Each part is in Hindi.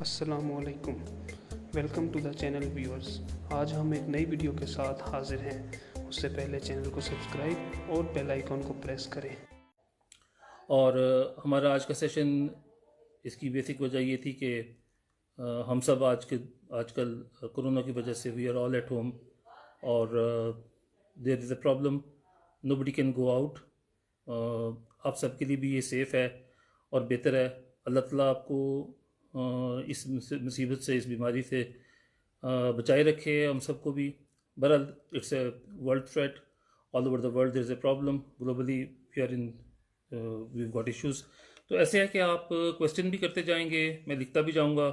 अस्सलामुअलैकुम। Welcome to the channel viewers. आज हम एक नई वीडियो के साथ हाजिर हैं। उससे पहले चैनल को सब्सक्राइब और बेल आइकॉन को प्रेस करें। और हमारा आज का सेशन इसकी बेसिक वजह ये थी कि हम सब आजकल कोरोना की वजह से we are all at home और there is a problem, nobody can go out. आप सबके लिए भी ये सेफ़ है और बेहतर है। अल्लाह ताला आपको इस मुसीबत से, इस बीमारी से बचाए रखे, हम सबको भी। बहरहाल it's a world threat, all over the world there is a problem, globally we are in we got issues. तो ऐसे है कि आप क्वेश्चन भी करते जाएंगे, मैं लिखता भी जाऊंगा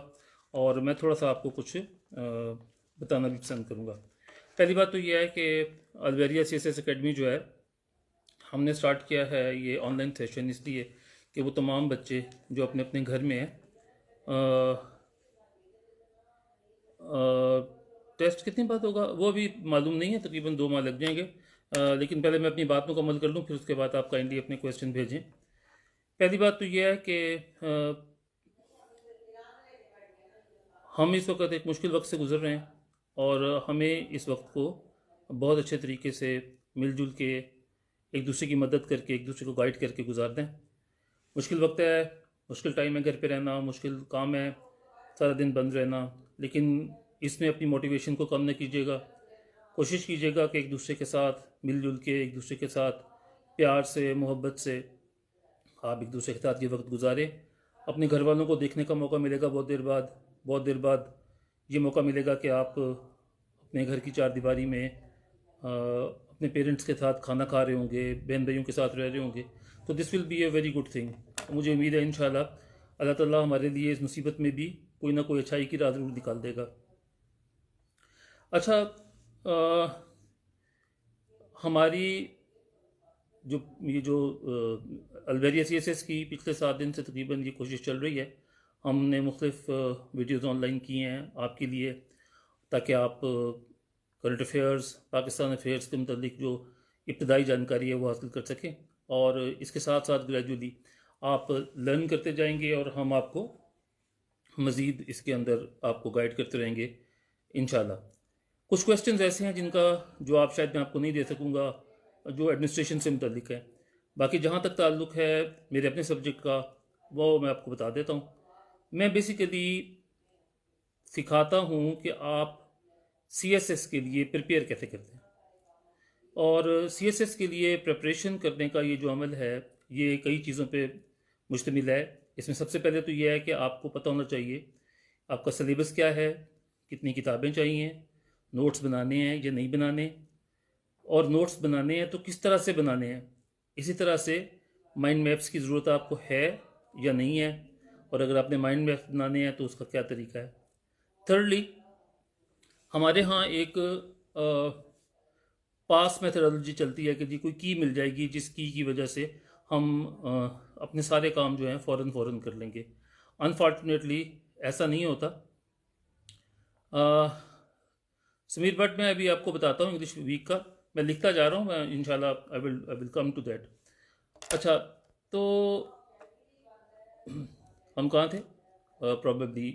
और मैं थोड़ा सा आपको कुछ बताना भी पसंद करूंगा। पहली बात तो ये है कि अल्वेरिया CSS एकेडमी जो है, हमने स्टार्ट किया है ये ऑनलाइन सेशन इसलिए कि वो तमाम बच्चे जो अपने अपने घर में हैं, टेस्ट कितनी बात होगा वो अभी मालूम नहीं है, तकरीबन 2 माह लग जाएंगे। लेकिन पहले मैं अपनी बात मुकम्मल कर लूँ, फिर उसके बाद आप काइंडली अपने क्वेश्चन भेजें। पहली बात तो यह है कि हम इस वक्त एक मुश्किल वक्त से गुजर रहे हैं और हमें इस वक्त को बहुत अच्छे तरीके से मिलजुल के एक दूसरे की मदद करके, एक दूसरे को गाइड करके गुजारना है। मुश्किल वक्त है, मुश्किल टाइम है, घर पे रहना मुश्किल काम है, सारा दिन बंद रहना, लेकिन इसमें अपनी मोटिवेशन को कम न कीजिएगा। कोशिश कीजिएगा कि एक दूसरे के साथ मिलजुल के, एक दूसरे के साथ प्यार से, मोहब्बत से आप एक दूसरे के साथ ये वक्त गुजारें। अपने घर वालों को देखने का मौका मिलेगा बहुत देर बाद ये मौका मिलेगा कि आप अपने घर की चारदीवारी में अपने पेरेंट्स के साथ खाना खा रहे होंगे, बहन भाइयों के साथ रह रहे होंगे। तो this will be a very good thing. मुझे उम्मीद है इंशाल्लाह अल्लाह ताला हमारे लिए इस मुसीबत में भी कोई ना कोई अच्छाई की राह ज़रूर निकाल देगा। अच्छा, हमारी जो अल्वेरिया CSS की पिछले 7 दिन से तकरीबन ये कोशिश चल रही है। हमने मुख्तलिफ वीडियोज़ ऑनलाइन किए हैं आपके लिए, ताकि आप करंट अफेयर्स, पाकिस्तान अफेयर्स के मतलब जो इब्तदाई जानकारी है वो हासिल कर सकें। और इसके साथ साथ ग्रेजुअली आप लर्न करते जाएंगे और हम आपको मज़ीद इसके अंदर आपको गाइड करते रहेंगे इंशाल्लाह। कुछ क्वेश्चंस ऐसे हैं जिनका जवाब शायद मैं आपको नहीं दे सकूंगा, जो एडमिनिस्ट्रेशन से मुतल्लिक है। बाकी जहाँ तक ताल्लुक़ है मेरे अपने सब्जेक्ट का, वो मैं आपको बता देता हूँ। मैं बेसिकली सिखाता हूँ कि आप CSS के लिए प्रिपेयर कैसे करते हैं। और CSS के लिए प्रिपरेशन करने का ये जो अमल है, ये कई चीज़ों पे मुश्तमिल है। इसमें सबसे पहले तो ये है कि आपको पता होना चाहिए आपका सिलेबस क्या है, कितनी किताबें चाहिए, नोट्स बनाने हैं या नहीं बनाने, और नोट्स बनाने हैं तो किस तरह से बनाने हैं। इसी तरह से माइंड मैप्स की ज़रूरत आपको है या नहीं है, और अगर आपने माइंड मैप्स बनाने हैं तो उसका क्या तरीका है। थर्डली, हमारे यहाँ एक पास मेथडोलॉजी चलती है कि जी कोई की मिल जाएगी जिस की वजह से हम अपने सारे काम जो हैं फ़ौरन फ़ौरन कर लेंगे। अनफॉर्चुनेटली ऐसा नहीं होता। समीर बट मैं अभी आपको बताता हूँ इंग्लिश वीक का, मैं लिखता जा रहा हूँ, मैं इंशाल्लाह I will come to that. अच्छा, तो हम कहाँ थे? प्रॉबेबली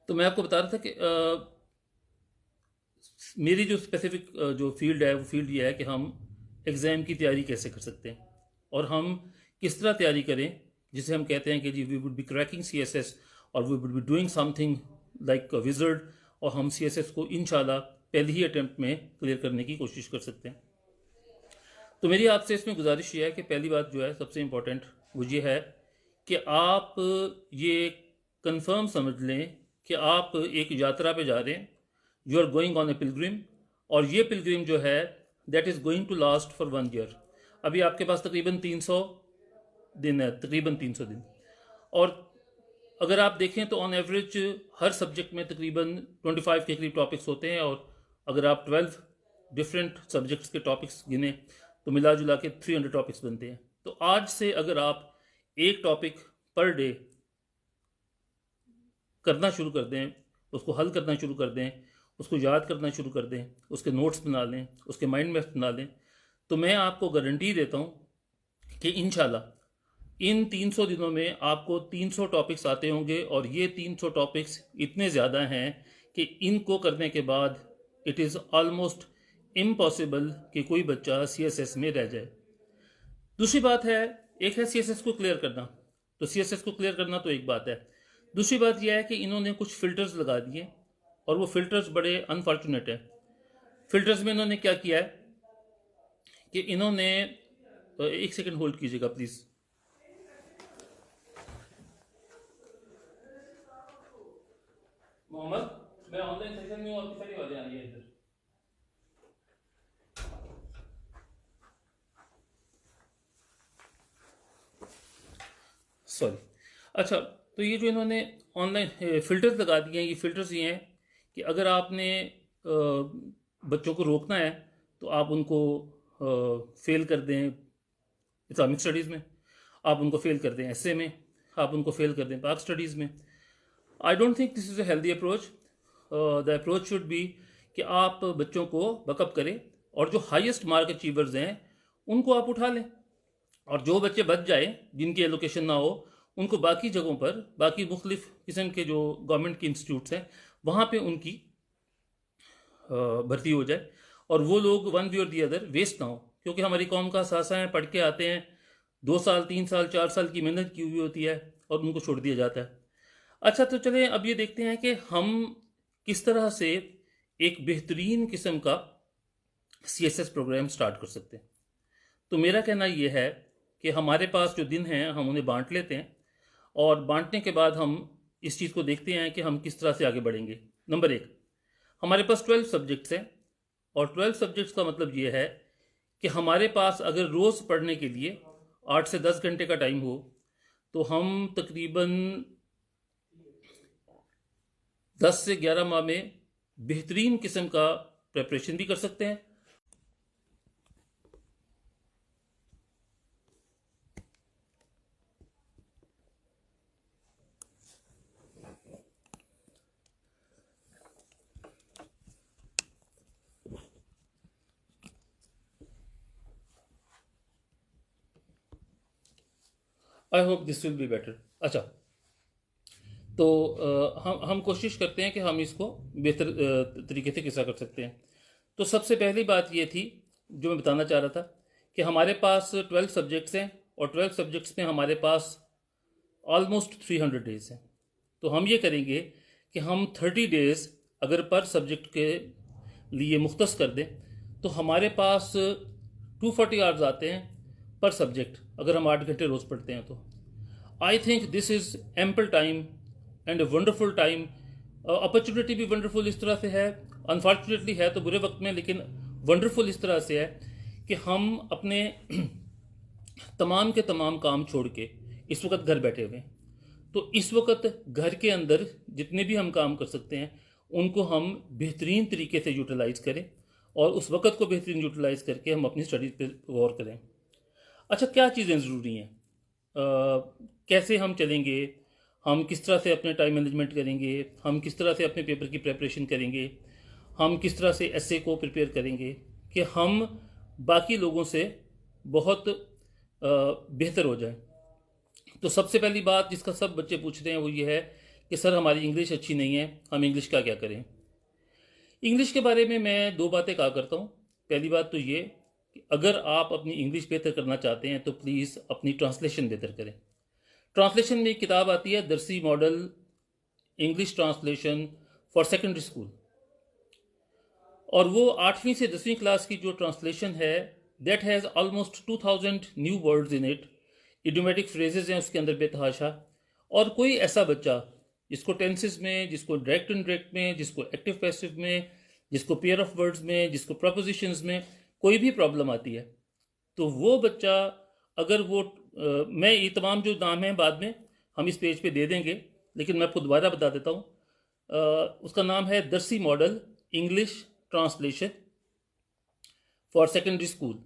तो मैं आपको बता रहा था कि मेरी जो स्पेसिफिक जो फील्ड है वो फील्ड ये है कि हम एग्ज़ाम की तैयारी कैसे कर सकते हैं और हम किस तरह तैयारी करें जिसे हम कहते हैं कि जी we would be cracking CSS और we would be doing something like wizard, और हम CSS को इंशाल्लाह पहले ही अटैम्प्ट में क्लियर करने की कोशिश कर सकते हैं। तो मेरी आपसे इसमें गुजारिश ये है कि पहली बात जो है सबसे इम्पोर्टेंट वो ये है कि आप ये कंफर्म समझ लें कि आप एक यात्रा पे जा रहे हैं। You are going on a pilgrim, और ये पिलग्रिम जो है that is going to last for 1 year. अभी आपके पास तकरीबन 300 दिन है, तकरीबन 300 दिन। और अगर आप देखें तो ऑन एवरेज हर सब्जेक्ट में तकरीबन 25 के करीब टॉपिक्स होते हैं, और अगर आप 12 डिफरेंट सब्जेक्ट्स के टॉपिक्स गिने तो मिला जुला के 300 टॉपिक्स बनते हैं। तो आज से अगर आप एक टॉपिक पर डे करना शुरू कर दें, उसको हल करना शुरू कर दें, उसको याद करना शुरू कर दें, उसके नोट्स बना लें, उसके माइंड मैप्स बना लें, तो मैं आपको गारंटी देता हूँ कि इंशाल्लाह इन 300 दिनों में आपको 300 टॉपिक्स आते होंगे और ये 300 टॉपिक्स इतने ज़्यादा हैं कि इनको करने के बाद इट इज़ ऑलमोस्ट इम्पॉसिबल कि कोई बच्चा CSS में रह जाए। दूसरी बात है, एक है CSS को क्लियर करना, तो CSS को क्लियर करना तो एक बात है। दूसरी बात यह है कि इन्होंने कुछ फ़िल्टर्स लगा दिए और वो फ़िल्टर्स बड़े अनफॉर्चुनेट हैं। फ़िल्टर्स में इन्होंने क्या किया है कि इन्होंने एक सेकंड होल्ड कीजिएगा प्लीज़। मोहम्मद, मैं ऑनलाइन सेशन में हूँ, आपकी सारी आवाज़ें आ रही है इधर। सॉरी। अच्छा, तो ये जो इन्होंने ऑनलाइन फ़िल्टर्स लगा दिए हैं, ये फ़िल्टर्स ये हैं कि अगर आपने बच्चों को रोकना है तो आप उनको फेल कर दें इस्लामिक स्टडीज़ में, आप उनको फेल कर दें एसए में, आप उनको फेल कर दें पाक स्टडीज़ में। I don't think this is a healthy approach. The approach should be कि आप बच्चों को बकअप करें और जो हाईएस्ट मार्क अचीवर्स हैं उनको आप उठा लें, और जो बच्चे बच जाए जिनकी एलोकेशन ना हो उनको बाकी जगहों पर, बाकी मुख्तलिफ किस्म के जो गवर्नमेंट के इंस्टीट्यूट्स हैं वहाँ पे उनकी भर्ती हो जाए, और वो लोग वन वे और दी अदर वेस्ट ना हो, क्योंकि हमारी कौम का सासा है, पढ़ के आते हैं, 2 साल 3 साल 4 साल की मेहनत की हुई होती है और उनको छोड़ दिया जाता है। अच्छा, तो चलें अब ये देखते हैं कि हम किस तरह से एक बेहतरीन किस्म का CSS प्रोग्राम स्टार्ट कर सकते हैं। तो मेरा कहना ये है कि हमारे पास जो दिन हैं हम उन्हें बांट लेते हैं, और बांटने के बाद हम इस चीज़ को देखते हैं कि हम किस तरह से आगे बढ़ेंगे। नंबर 1, हमारे पास 12 सब्जेक्ट्स हैं, और 12 सब्जेक्ट्स का मतलब ये है कि हमारे पास अगर रोज़ पढ़ने के लिए 8 से 10 घंटे का टाइम हो तो हम तकरीबन 10 से 11 माह में बेहतरीन किस्म का प्रेपरेशन भी कर सकते हैं। I hope this will be better. अच्छा, तो हम कोशिश करते हैं कि हम इसको बेहतर तरीके से किसा कर सकते हैं। तो सबसे पहली बात ये थी जो मैं बताना चाह रहा था कि हमारे पास 12 सब्जेक्ट्स हैं, और 12 सब्जेक्ट्स में हमारे पास ऑलमोस्ट 300 डेज हैं। तो हम ये करेंगे कि हम 30 डेज अगर पर सब्जेक्ट के लिए मुख्तस कर दें तो हमारे पास 240 आवर्स आते हैं पर सब्जेक्ट, अगर हम 8 घंटे रोज़ पढ़ते हैं तो। I think this is ample time and a wonderful time. Opportunity भी वंडरफुल इस तरह से है, अनफॉर्चुनेटली है तो बुरे वक्त में, लेकिन वंडरफुल इस तरह से है कि हम अपने तमाम के तमाम काम छोड़ के इस वक्त घर बैठे हुए हैं। तो इस वक्त घर के अंदर जितने भी हम काम कर सकते हैं उनको हम बेहतरीन तरीके से यूटिलाइज़ करें, और उस वक्त को बेहतरीन यूटिलाइज़ करके हम अपनी स्टडीज़ पे गौर करें। अच्छा, क्या चीज़ें ज़रूरी हैं, कैसे हम चलेंगे, हम किस तरह से अपने टाइम मैनेजमेंट करेंगे, हम किस तरह से अपने पेपर की प्रेपरेशन करेंगे, हम किस तरह से एसे को प्रिपेयर करेंगे कि हम बाकी लोगों से बहुत बेहतर हो जाए। तो सबसे पहली बात जिसका सब बच्चे पूछते हैं वो ये है कि सर हमारी इंग्लिश अच्छी नहीं है, हम इंग्लिश का क्या करें। इंग्लिश के बारे में मैं 2 बातें कहा करता हूँ। पहली बात तो ये कि अगर आप अपनी इंग्लिश बेहतर करना चाहते हैं तो प्लीज़ अपनी ट्रांसलेशन बेहतर करें। ट्रांसलेशन में एक किताब आती है, दरसी model English translation for secondary school, और वो 8वीं से 10वीं क्लास की जो ट्रांसलेशन है that has almost 2000 new words in it. Idiomatic phrases हैं उसके अंदर बेतहाशा, और कोई ऐसा बच्चा जिसको टेंसेस में, जिसको डायरेक्ट इनडायरेक्ट में, जिसको एक्टिव पैसिव में, जिसको पेयर ऑफ वर्ड्स में, जिसको प्रपोजिशंस में कोई भी प्रॉब्लम आती है, तो वो बच्चा अगर वो मैं ये तमाम जो नाम हैं बाद में हम इस पेज पे दे देंगे, लेकिन मैं आपको दोबारा बता देता हूँ। उसका नाम है दरसी model English translation for secondary school.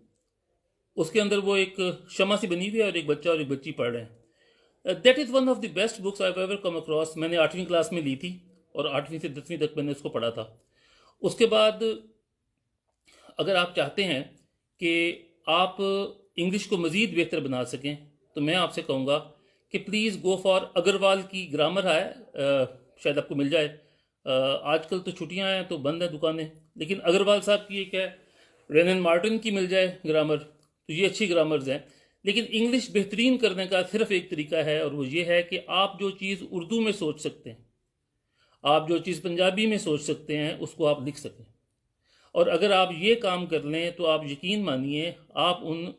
उसके अंदर वो एक शमा सी बनी हुई है और एक बच्चा और एक बच्ची पढ़ रहे हैं। That is one of the best books I ever come across. मैंने 8वीं क्लास में ली थी और 8वीं से 10वीं तक मैंने उसको पढ़ा था। उसके बाद अगर आप चाहते हैं कि आप इंग्लिश को मज़ीद बेहतर बना सकें तो मैं आपसे कहूँगा कि प्लीज़ गो फॉर अग्रवाल की ग्रामर है, शायद आपको मिल जाए। आजकल तो छुट्टियां हैं तो बंद है दुकानें, लेकिन अग्रवाल साहब की एक है, रेनन मार्टिन की मिल जाए ग्रामर, तो ये अच्छी ग्रामर्स हैं। लेकिन इंग्लिश बेहतरीन करने का सिर्फ एक तरीका है, और वो ये है कि आप जो चीज़ उर्दू में सोच सकते हैं, आप जो चीज़ पंजाबी में सोच सकते हैं, उसको आप लिख सकें। और अगर आप ये काम कर लें तो आप यकीन मानिए आप उन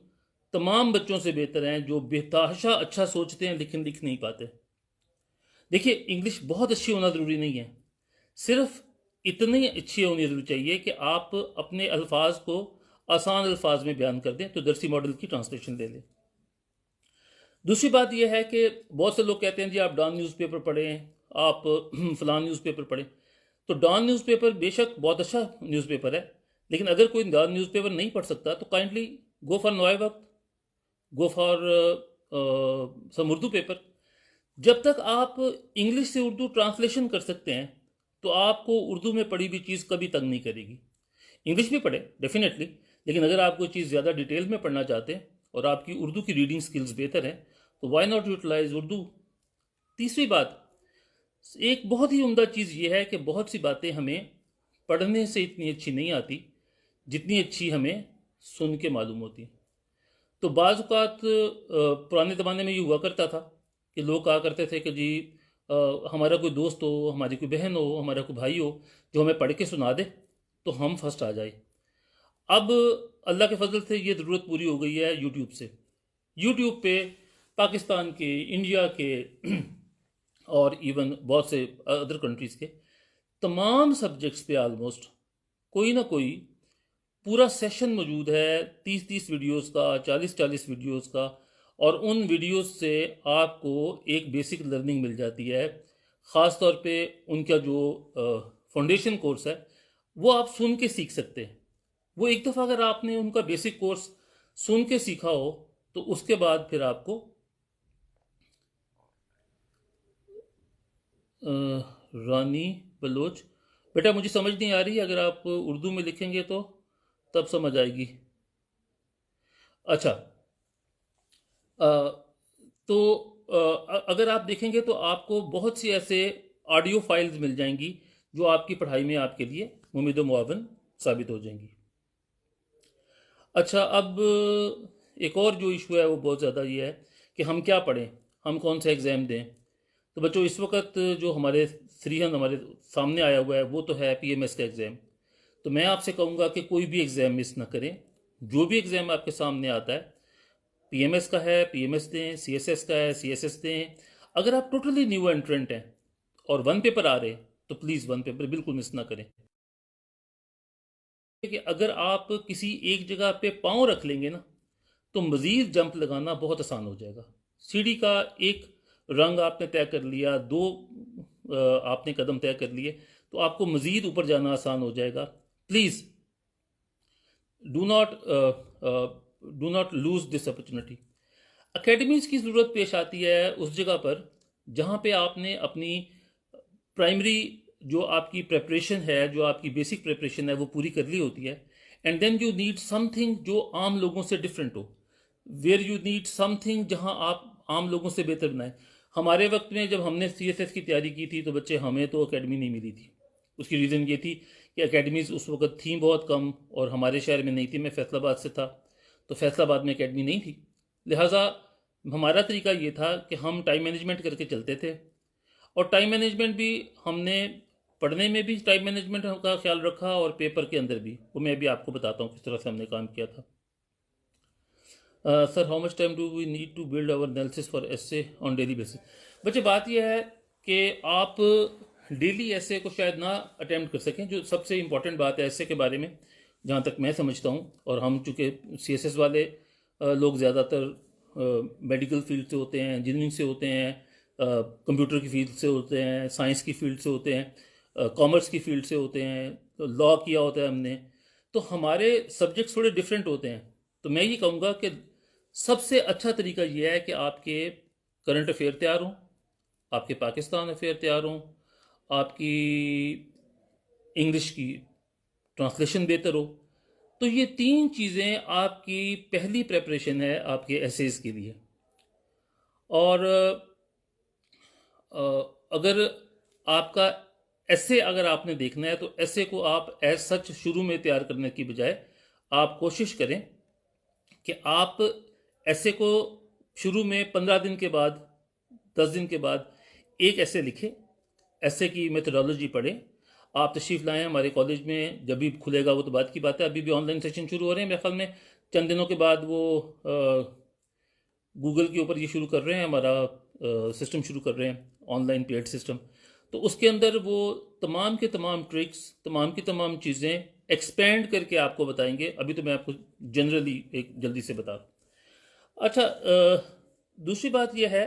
तमाम बच्चों से बेहतर हैं जो बेतहाशा अच्छा सोचते हैं लेकिन लिख नहीं पाते। देखिए, इंग्लिश बहुत अच्छी होना ज़रूरी नहीं है, सिर्फ इतनी अच्छी होनी ज़रूरी चाहिए कि आप अपने अल्फाज को आसान अल्फाज में बयान कर दें। तो दरसी मॉडल की ट्रांसलेशन ले लें। दूसरी बात यह है कि बहुत से लोग कहते हैं जी आप डॉन न्यूज़पेपर पढ़ें, आप फलान न्यूज़पेपर पढ़ें। तो डॉन न्यूज़पेपर बेशक बहुत अच्छा न्यूज़पेपर है, लेकिन अगर कोई डॉन न्यूज़पेपर नहीं पढ़ सकता तो kindly go for Nawa-i Waqt, go for some Urdu paper. जब तक आप इंग्लिश से उर्दू ट्रांसलेशन कर सकते हैं तो आपको उर्दू में पढ़ी हुई चीज़ कभी तंग नहीं करेगी। इंग्लिश भी पढ़ें डेफिनेटली, लेकिन अगर आप कोई चीज़ ज़्यादा डिटेल में पढ़ना चाहते हैं और आपकी उर्दू की रीडिंग स्किल्स बेहतर हैं तो वाई नॉट यूटिलाइज उर्दू। तीसरी बात, एक बहुत ही उम्दा चीज़ ये है कि बहुत सी बातें हमें पढ़ने से इतनी अच्छी नहीं आती जितनी अच्छी हमें सुन के मालूम होती। तो बाज़ औक़ात पुराने ज़माने में ये हुआ करता था कि लोग कहा करते थे कि जी हमारा कोई दोस्त हो, हमारी कोई बहन हो, हमारा कोई भाई हो जो हमें पढ़ के सुना दे तो हम फर्स्ट आ जाए। अब अल्लाह के फजल से ये ज़रूरत पूरी हो गई है यूट्यूब से। यूट्यूब पे पाकिस्तान के, इंडिया के और इवन बहुत से अदर कंट्रीज़ के तमाम सब्जेक्ट्स पे आलमोस्ट कोई ना कोई पूरा सेशन मौजूद है, 30-30 वीडियोस का, 40-40 वीडियोस का। और उन वीडियोस से आपको एक बेसिक लर्निंग मिल जाती है। ख़ास तौर पे उनका जो फाउंडेशन कोर्स है वो आप सुन के सीख सकते हैं। वो एक दफ़ा अगर आपने उनका बेसिक कोर्स सुन के सीखा हो तो उसके बाद फिर आपको रानी बलोच, बेटा मुझे समझ नहीं आ रही, अगर आप उर्दू में लिखेंगे तो तब समझ आएगी। अच्छा, तो अगर आप देखेंगे तो आपको बहुत सी ऐसे ऑडियो फाइल्स मिल जाएंगी जो आपकी पढ़ाई में आपके लिए मुमिद मुआवन साबित हो जाएंगी। अच्छा, अब एक और जो इशू है वो बहुत ज़्यादा ये है कि हम क्या पढ़ें, हम कौन सा एग्ज़ाम दें। तो बच्चों, इस वक्त जो हमारे फ्रीहन हमारे सामने आया हुआ है वो तो है पीएमएस का एग्ज़ाम। तो मैं आपसे कहूँगा कि कोई भी एग्ज़ाम मिस ना करें। जो भी एग्ज़ाम आपके सामने आता है, पीएमएस का है पीएमएस दें, सीएसएस का है सीएसएस दें। अगर आप टोटली न्यू एंट्रेंट हैं और वन पेपर आ रहे हैं तो प्लीज़ वन पेपर बिल्कुल मिस ना करें। कि अगर आप किसी एक जगह पे पाँव रख लेंगे ना तो मज़ीद जंप लगाना बहुत आसान हो जाएगा। सीढ़ी का एक रंग आपने तय कर लिया, दो आपने कदम तय कर लिए, तो आपको मज़ीद ऊपर जाना आसान हो जाएगा। Please do not lose this opportunity. Academies की ज़रूरत पेश आती है उस जगह पर जहाँ पे आपने अपनी प्राइमरी जो आपकी प्रेपरेशन है, जो आपकी बेसिक प्रेपरेशन है वो पूरी कर ली होती है। And then you need something जो आम लोगों से डिफरेंट हो, वेयर यू नीड समथिंग जहां आप आम लोगों से बेहतर बनाएं। हमारे वक्त में जब हमने सीएसएस की तैयारी की थी तो बच्चे हमें तो एकेडमी नहीं मिली थी। उसकी रीज़न ये थी कि एकेडमीज़ उस वक्त थी बहुत कम और हमारे शहर में नहीं थी। मैं फैसलाबाद से था तो फैसलाबाद में एकेडमी नहीं थी, लिहाजा हमारा तरीका ये था कि हम टाइम मैनेजमेंट करके चलते थे। और टाइम मैनेजमेंट भी हमने पढ़ने में भी टाइम मैनेजमेंट का ख्याल रखा और पेपर के अंदर भी, वो मैं भी आपको बताता हूँ किस तरह से हमने काम किया था। Sir, how much time do we need to build our analysis for essay on daily basis. बच्चे, बात यह है कि आप डेली ऐसे को शायद ना अटैम्प्ट कर सकें। जो सबसे इम्पॉर्टेंट बात है ऐसे के बारे में, जहाँ तक मैं समझता हूँ, और हम चूँकि सीएसएस वाले लोग ज़्यादातर मेडिकल फील्ड से होते हैं, इंजीनियरिंग से होते हैं, कंप्यूटर की फील्ड से होते हैं, साइंस की फील्ड से होते हैं, कॉमर्स की फील्ड से होते हैं, तो लॉ किया होता है हमने, तो हमारे सब्जेक्ट्स थोड़े डिफरेंट होते हैं। तो मैं ये कहूँगा कि सबसे अच्छा तरीका यह है कि आपके करंट अफेयर तैयार हों, आपके पाकिस्तान अफेयर तैयार हों, आपकी इंग्लिश की ट्रांसलेशन बेहतर हो। तो ये तीन चीज़ें आपकी पहली प्रेपरेशन है आपके एसेज के लिए। और अगर आपका ऐसे अगर आपने देखना है तो ऐसे को आप एज सच शुरू में तैयार करने की बजाय आप कोशिश करें कि आप ऐसे को शुरू में 15 दिन के बाद 10 दिन के बाद एक ऐसे लिखें, ऐसे की मेथोडोलॉजी पढ़ें। आप तशरीफ़ लाएं हमारे कॉलेज में, जब भी खुलेगा वो तो बात की बात है, अभी भी ऑनलाइन सेशन शुरू हो रहे हैं मेरे ख्याल में चंद दिनों के बाद वो गूगल के ऊपर ये शुरू कर रहे हैं, हमारा सिस्टम शुरू कर रहे हैं, ऑनलाइन पेड सिस्टम। तो उसके अंदर वो तमाम के तमाम ट्रिक्स, तमाम की तमाम चीज़ें एक्सपेंड करके आपको बताएंगे। अभी तो मैं आपको जनरली एक जल्दी से बता दूं। अच्छा, दूसरी बात यह है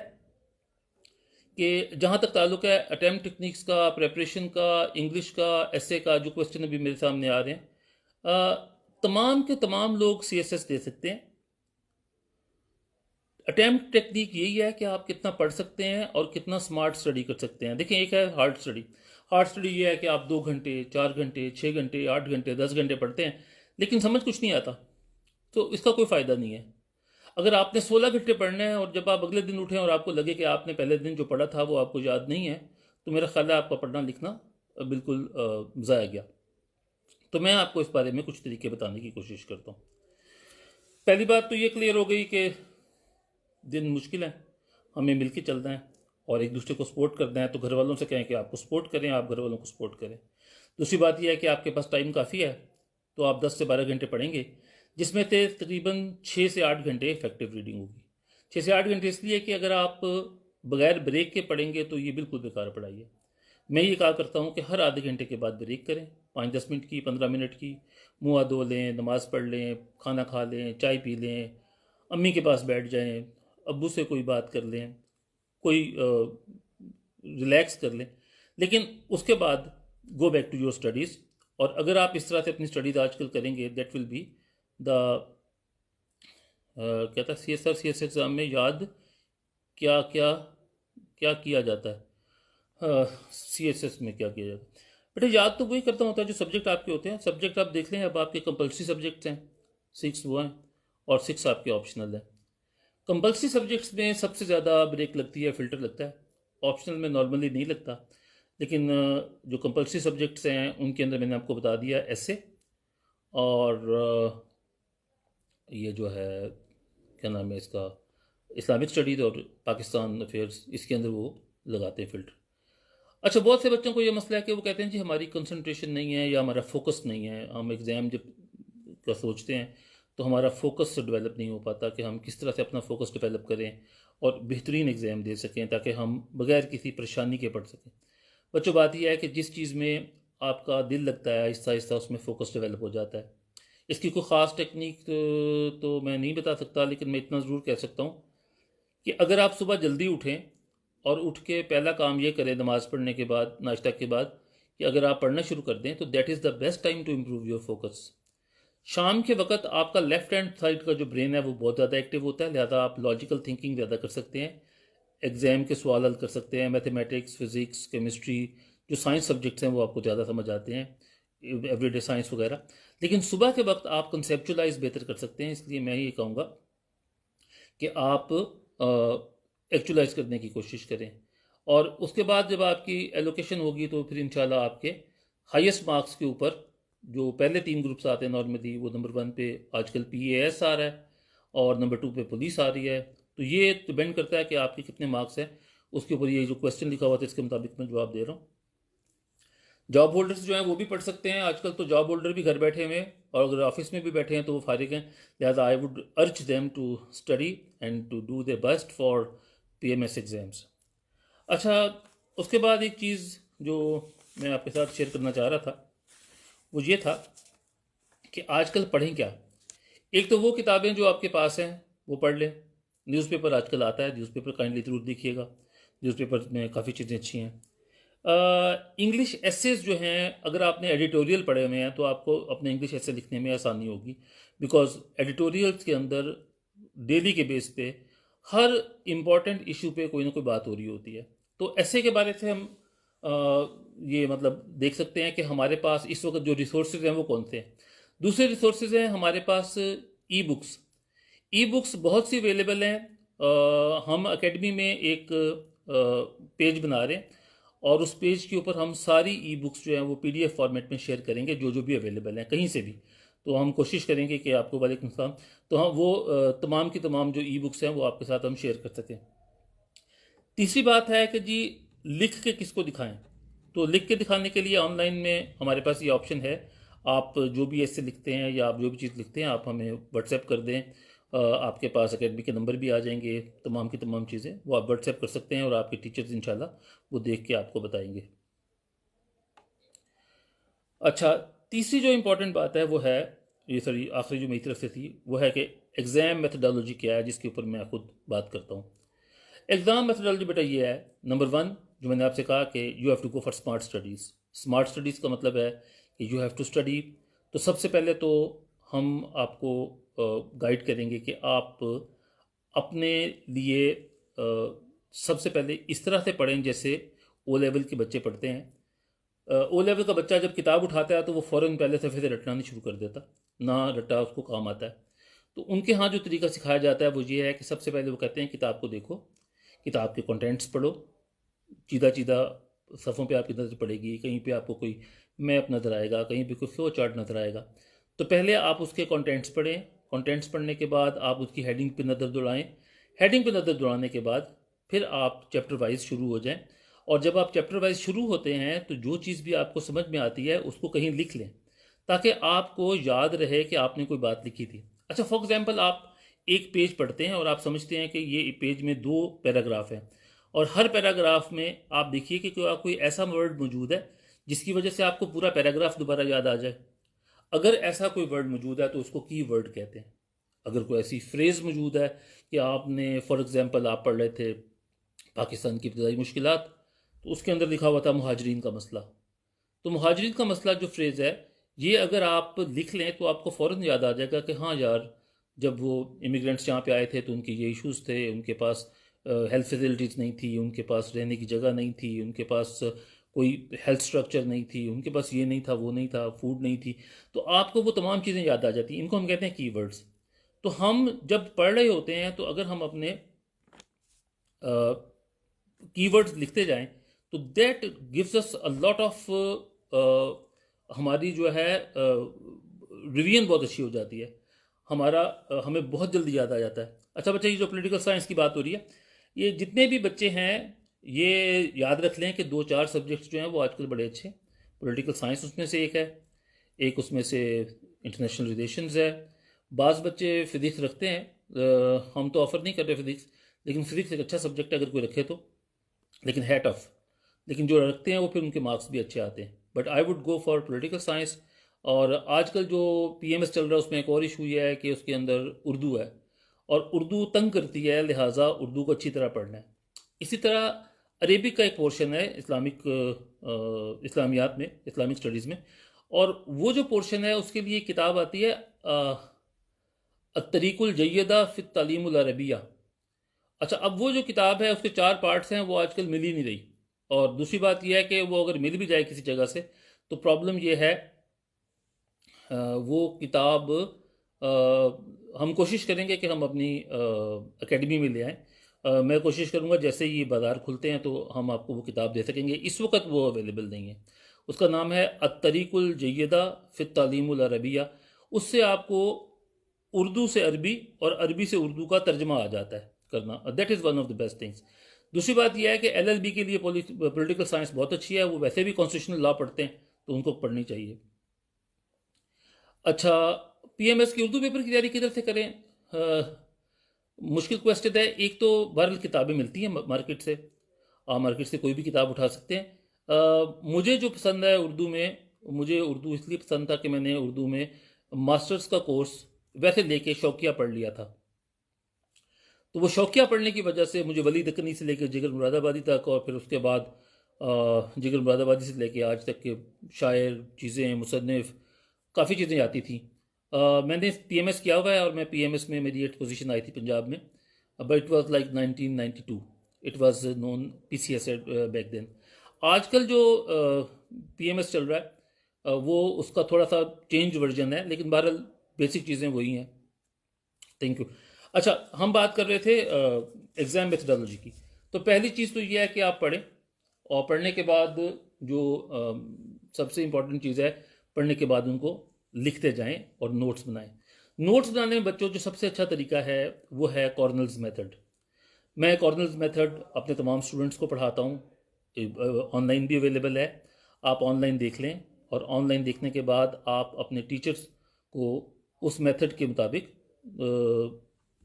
कि जहाँ तक ताल्लुक है अटैम्प्ट टेक्निक्स का, प्रेपरेशन का, इंग्लिश का, ऐसे का जो क्वेश्चन अभी मेरे सामने आ रहे हैं, तमाम के तमाम लोग CSS दे सकते हैं। अटैम्प्ट टेक्निक यही है कि आप कितना पढ़ सकते हैं और कितना स्मार्ट स्टडी कर सकते हैं। देखिए, एक है हार्ड स्टडी। हार्ड स्टडी ये है कि आप 2 घंटे, 4 घंटे, 6 घंटे, 8 घंटे, 10 घंटे पढ़ते हैं लेकिन समझ कुछ नहीं आता, तो इसका कोई फ़ायदा नहीं है। अगर आपने 16 घंटे पढ़ना है और जब आप अगले दिन उठें और आपको लगे कि आपने पहले दिन जो पढ़ा था वो आपको याद नहीं है, तो मेरा ख्याल है आपका पढ़ना लिखना बिल्कुल ज़ाया गया। तो मैं आपको इस बारे में कुछ तरीके बताने की कोशिश करता हूँ। पहली बात तो ये क्लियर हो गई कि दिन मुश्किल है, हमें मिल के चलना है और एक दूसरे को सपोर्ट करना है। तो घर वालों से कहें कि आपको सपोर्ट करें, आप घर वालों को सपोर्ट करें। दूसरी बात यह है कि आपके पास टाइम काफ़ी है, तो आप 10 से 12 घंटे पढ़ेंगे, जिसमें से तकरीबन 6 से 8 घंटे इफेक्टिव रीडिंग होगी। 6 से 8 घंटे इसलिए कि अगर आप बगैर ब्रेक के पढ़ेंगे तो ये बिल्कुल बेकार पढ़ाई है। मैं ये कहा करता हूँ कि हर आधे घंटे के बाद ब्रेक करें, 5-10 मिनट की, 15 मिनट की, मुँह हाथ धो लें, नमाज़ पढ़ लें, खाना खा लें, चाय पी लें, अम्मी के पास बैठ जाएं, अब्बू से कोई बात कर लें, कोई रिलैक्स कर लें, लेकिन उसके बाद go back to your studies. और अगर आप इस तरह से अपनी स्टडीज़ आजकल करेंगे, दैट विल बी द क्या था CSR एग्ज़ाम में याद क्या क्या क्या किया जाता है, CSS में क्या किया जाता है बेटा, याद तो वही करता होता है जो सब्जेक्ट आपके होते हैं। सब्जेक्ट आप देख लें, अब आपके कंपल्सरी सब्जेक्ट्स हैं 6 वो हैं और 6 आपके ऑप्शनल हैं। कंपल्सरी सब्जेक्ट्स में सबसे ज़्यादा ब्रेक लगती है, फ़िल्टर लगता है। ऑप्शनल में नॉर्मली नहीं लगता, लेकिन जो कंपल्सरी सब्जेक्ट्स हैं उनके अंदर मैंने आपको बता दिया ऐसे, और ये जो है क्या नाम है इसका, इस्लामिक स्टडीज़ और पाकिस्तान अफेयर्स, इसके अंदर वो लगाते हैं फ़िल्टर। अच्छा, बहुत से बच्चों को ये मसला है कि वो कहते हैं जी हमारी कंसंट्रेशन नहीं है या हमारा फोकस नहीं है। हम एग्ज़ाम जब का सोचते हैं तो हमारा फोकस डेवलप नहीं हो पाता कि हम किस तरह से अपना फोकस डेवलप करें और बेहतरीन एग्ज़ाम दे सकें ताकि हम बगैर किसी परेशानी के पढ़ सकें। बच्चों, बात यह है कि जिस चीज़ में आपका दिल लगता है आहिस्ता आहिस्ता उसमें फ़ोकस डेवलप हो जाता है। इसकी कोई ख़ास टेक्निक तो मैं नहीं बता सकता, लेकिन मैं इतना ज़रूर कह सकता हूँ कि अगर आप सुबह जल्दी उठें और उठ के पहला काम ये करें नमाज़ पढ़ने के बाद, नाश्ता के बाद, कि अगर आप पढ़ना शुरू कर दें तो that is the best time to improve your focus. शाम के वक्त आपका लेफ्ट हैंड साइड का जो ब्रेन है वो बहुत ज़्यादा एक्टिव होता है, लिहाजा आप लॉजिकल थिंकिंग ज़्यादा कर सकते हैं, एग्ज़ाम के सवाल हल कर सकते हैं, मैथमेटिक्स, फिज़िक्स, केमिस्ट्री, जो साइंस सब्जेक्ट्स हैं वो आपको ज़्यादा समझ आते हैं, एवरीडे साइंस वगैरह। लेकिन सुबह के वक्त आप कंसेप्चुलाइज बेहतर कर सकते हैं, इसलिए मैं ये कहूँगा कि आप एक्चुलाइज करने की कोशिश करें। और उसके बाद जब आपकी एलोकेशन होगी तो फिर इंशाल्लाह आपके हाईएस्ट मार्क्स के ऊपर जो पहले 3 ग्रुप्स आते हैं नॉर्मली, वो नंबर 1 पे आजकल PAS आ रहा है और नंबर 2 पे पुलिस आ रही है। तो ये डिपेंड करता है कि आपके कितने मार्क्स हैं, उसके ऊपर ये जो क्वेश्चन लिखा हुआ था इसके मुताबिक मैं जवाब दे रहा हूँ। जॉब होल्डर्स जो हैं वो भी पढ़ सकते हैं, आजकल तो जॉब होल्डर भी घर बैठे हुए हैं और अगर ऑफिस में भी बैठे हैं तो वो फारिग हैं, लिहाजा I would urge them to study and to do their best for PMS exams. अच्छा, उसके बाद एक चीज़ जो मैं आपके साथ शेयर करना चाह रहा था वो ये था कि आजकल पढ़ें क्या। एक तो वो किताबें जो आपके पास हैं वो पढ़ लें, न्यूज़पेपर आजकल आता है, न्यूज़पेपर काइंडली ज़रूर देखिएगा, न्यूज़पेपर में काफ़ी चीज़ें अच्छी हैं। इंग्लिश एसेस जो हैं, अगर आपने एडिटोरियल पढ़े हुए हैं तो आपको अपने इंग्लिश एसे लिखने में आसानी होगी, बिकॉज एडिटोरियल्स के अंदर डेली के बेस पे हर इम्पॉर्टेंट इशू पे कोई ना कोई बात हो रही होती है। तो ऐसे के बारे से हम ये मतलब देख सकते हैं कि हमारे पास इस वक्त जो रिसोर्सेज हैं वो कौन से हैं। दूसरे रिसोर्सेज हैं हमारे पास ई बुक्स बहुत सी अवेलेबल हैं, हम एकेडमी में एक पेज बना रहे हैं और उस पेज के ऊपर हम सारी ई बुक्स जो हैं वो PDF फॉर्मेट में शेयर करेंगे, जो जो भी अवेलेबल हैं कहीं से भी। तो हम कोशिश करेंगे कि आपको, वालेकुम सलाम, तो हम वो तमाम की तमाम जो ई बुक्स हैं वो आपके साथ हम शेयर कर सकें। तीसरी बात है कि जी लिख के किसको दिखाएं। तो लिख के दिखाने के लिए ऑनलाइन में हमारे पास ये ऑप्शन है। आप जो भी ऐसे लिखते हैं या आप जो भी चीज़ लिखते हैं आप हमें व्हाट्सएप कर दें। आपके पास एकेडमी के नंबर भी आ जाएंगे, तमाम की तमाम चीज़ें वो आप व्हाट्सएप कर सकते हैं और आपके टीचर्स इंशाल्लाह वो देख के आपको बताएंगे। अच्छा, तीसरी जो इम्पोर्टेंट बात है वो है, ये सॉरी आखिरी जो मेरी तरफ से थी, वो है कि एग्ज़ाम मेथडोलॉजी क्या है, जिसके ऊपर मैं खुद बात करता हूँ। एग्ज़ाम मेथडोलॉजी बेटा ये है, नंबर वन जो मैंने आपसे कहा कि you have to go for smart studies. Smart studies का मतलब है कि यू हैव टू स्टडी। तो सबसे पहले तो हम आपको गाइड करेंगे कि आप अपने लिए सबसे पहले इस तरह से पढ़ें जैसे ओ लेवल के बच्चे पढ़ते हैं। ओ लेवल का बच्चा जब किताब उठाता है तो वो फ़ौरन पहले सफ़े से रटना नहीं शुरू कर देता, ना रट्टा उसको काम आता है। तो उनके यहाँ जो तरीका सिखाया जाता है वो ये है कि सबसे पहले वो कहते हैं किताब को देखो, किताब के कंटेंट्स पढ़ो, सीधा सीधा सफ़ों पे आपकी नज़र पड़ेगी, कहीं पे आपको कोई मैप नज़र आएगा, कहीं पे कोई फ्लो चार्ट नज़र आएगा। तो पहले आप उसके कंटेंट्स पढ़ें, कंटेंट्स पढ़ने के बाद आप उसकी हेडिंग पे नज़र दौड़ाएं, हेडिंग पे नज़र दौड़ाने के बाद फिर आप चैप्टर वाइज शुरू हो जाएं। और जब आप चैप्टर वाइज शुरू होते हैं तो जो चीज़ भी आपको समझ में आती है उसको कहीं लिख लें, ताकि आपको याद रहे कि आपने कोई बात लिखी थी। अच्छा, फॉर एग्जाम्पल आप एक पेज पढ़ते हैं और आप समझते हैं कि ये पेज में 2 पैराग्राफ हैं, और हर पैराग्राफ में आप देखिए कि कोई ऐसा वर्ड मौजूद है जिसकी वजह से आपको पूरा पैराग्राफ दोबारा याद आ जाए। अगर ऐसा कोई वर्ड मौजूद है तो उसको की वर्ड कहते हैं। अगर कोई ऐसी फ्रेज़ मौजूद है कि आपने, फॉर एग्जांपल आप पढ़ रहे थे पाकिस्तान की इब्तदाई मुश्किलात, तो उसके अंदर लिखा हुआ था मुहाजिरीन का मसला। तो मुहाजिरीन का मसला जो फ्रेज़ है, ये अगर आप लिख लें तो आपको फ़ौरन याद आ जाएगा कि हाँ यार, जब वो इमिग्रेंट्स यहाँ पे आए थे तो उनके ये इश्यूज़ थे, उनके पास हेल्थ फैसिलिटीज़ नहीं थी, उनके पास रहने की जगह नहीं थी, उनके पास कोई हेल्थ स्ट्रक्चर नहीं थी, उनके पास ये नहीं था, वो नहीं था, फूड नहीं थी। तो आपको वो तमाम चीज़ें याद आ जाती हैं। इनको हम कहते हैं कीवर्ड्स। तो हम जब पढ़ रहे होते हैं तो अगर हम अपने कीवर्ड्स लिखते जाएं तो that gives us a lot of, हमारी जो है रिवीजन बहुत अच्छी हो जाती है, हमारा हमें बहुत जल्दी याद आ जाता है। अच्छा बच्चा, ये जो पॉलिटिकल साइंस की बात हो रही है, ये जितने भी बच्चे हैं ये याद रख लें कि 2-4 सब्जेक्ट्स जो हैं वो आजकल बड़े अच्छे हैं। पॉलिटिकल साइंस उसमें से एक है, एक उसमें से इंटरनेशनल रिलेशंस है। बाज़ बच्चे फ़िज़िक्स रखते हैं, हम तो ऑफ़र नहीं कर रहे फ़िज़िक्स, लेकिन फ़िज़िक्स एक अच्छा सब्जेक्ट है अगर कोई रखे तो, लेकिन है टफ। लेकिन जो रखते हैं वो फिर उनके मार्क्स भी अच्छे आते हैं। But I would go for political science. और आजकल जो PMS चल रहा है उसमें एक और इशू ये है कि उसके अंदर उर्दू है, और उर्दू तंग करती है, लिहाजा उर्दू को अच्छी तरह पढ़ना है। इसी तरह अरेबिक का एक पोर्शन है इस्लामियात में, इस्लामिक स्टडीज़ में, और वो जो पोर्शन है उसके लिए किताब आती है अत्तरीकुल जय्यदा फ़ी तालीमुल अरबिया। अच्छा, अब वो जो किताब है उसके 4 पार्ट्स हैं, वो आजकल मिल ही नहीं रही। और दूसरी बात यह है कि वो अगर मिल भी जाए किसी जगह से तो प्रॉब्लम ये है, वो किताब हम कोशिश करेंगे कि हम अपनी एकेडमी में ले आएँ। मैं कोशिश करूँगा जैसे ही बाज़ार खुलते हैं तो हम आपको वो किताब दे सकेंगे। इस वक्त वो अवेलेबल नहीं है। उसका नाम है अत्तरीकुल जय्यदा फ़ी तालीमुल अरबिया। उससे आपको उर्दू से अरबी और अरबी से उर्दू का तर्जमा आ जाता है करना। That is one of the best things. दूसरी बात यह है कि LLB के लिए पॉलिटिकल साइंस बहुत अच्छी है, वो वैसे भी कॉन्स्टिट्यूशनल लॉ पढ़ते हैं तो उनको पढ़नी चाहिए। अच्छा, PMS की उर्दू पेपर की तैयारी किधर से करें? मुश्किल क्वेश्चन है। एक तो बहरहाल किताबें मिलती हैं मार्केट से, आप मार्केट से कोई भी किताब उठा सकते हैं। मुझे जो पसंद है उर्दू में, मुझे उर्दू इसलिए पसंद था कि मैंने उर्दू में मास्टर्स का कोर्स वैसे लेके शौकिया पढ़ लिया था। तो वो शौकिया पढ़ने की वजह से मुझे वली दक्कनी से लेकर जिगर मुरादाबादी तक, और फिर उसके बाद जिगर मुरादाबादी से लेके आज तक के शायर, चीज़ें, मुसन्निफ़, काफ़ी चीज़ें आती थी। मैंने PMS किया हुआ है और मैं PMS में मेरी 8th पोजीशन आई थी पंजाब में। But it was like 1992, it was known PCS back then. आजकल जो PMS चल रहा है वो उसका थोड़ा सा चेंज वर्जन है, लेकिन बहरहाल बेसिक चीज़ें वही हैं। Thank you. अच्छा, हम बात कर रहे थे एग्ज़ाम मेथडोलॉजी की। तो पहली चीज़ तो ये है कि आप पढ़ें, और पढ़ने के बाद जो सबसे इम्पोर्टेंट चीज़ है, पढ़ने के बाद उनको लिखते जाएं और नोट्स बनाएं। नोट्स बनाने में बच्चों जो सबसे अच्छा तरीका है वो है कॉर्नल्स मेथड। मैं कॉर्नल्स मेथड अपने तमाम स्टूडेंट्स को पढ़ाता हूँ, ऑनलाइन भी अवेलेबल है, आप ऑनलाइन देख लें, और ऑनलाइन देखने के बाद आप अपने टीचर्स को उस मेथड के मुताबिक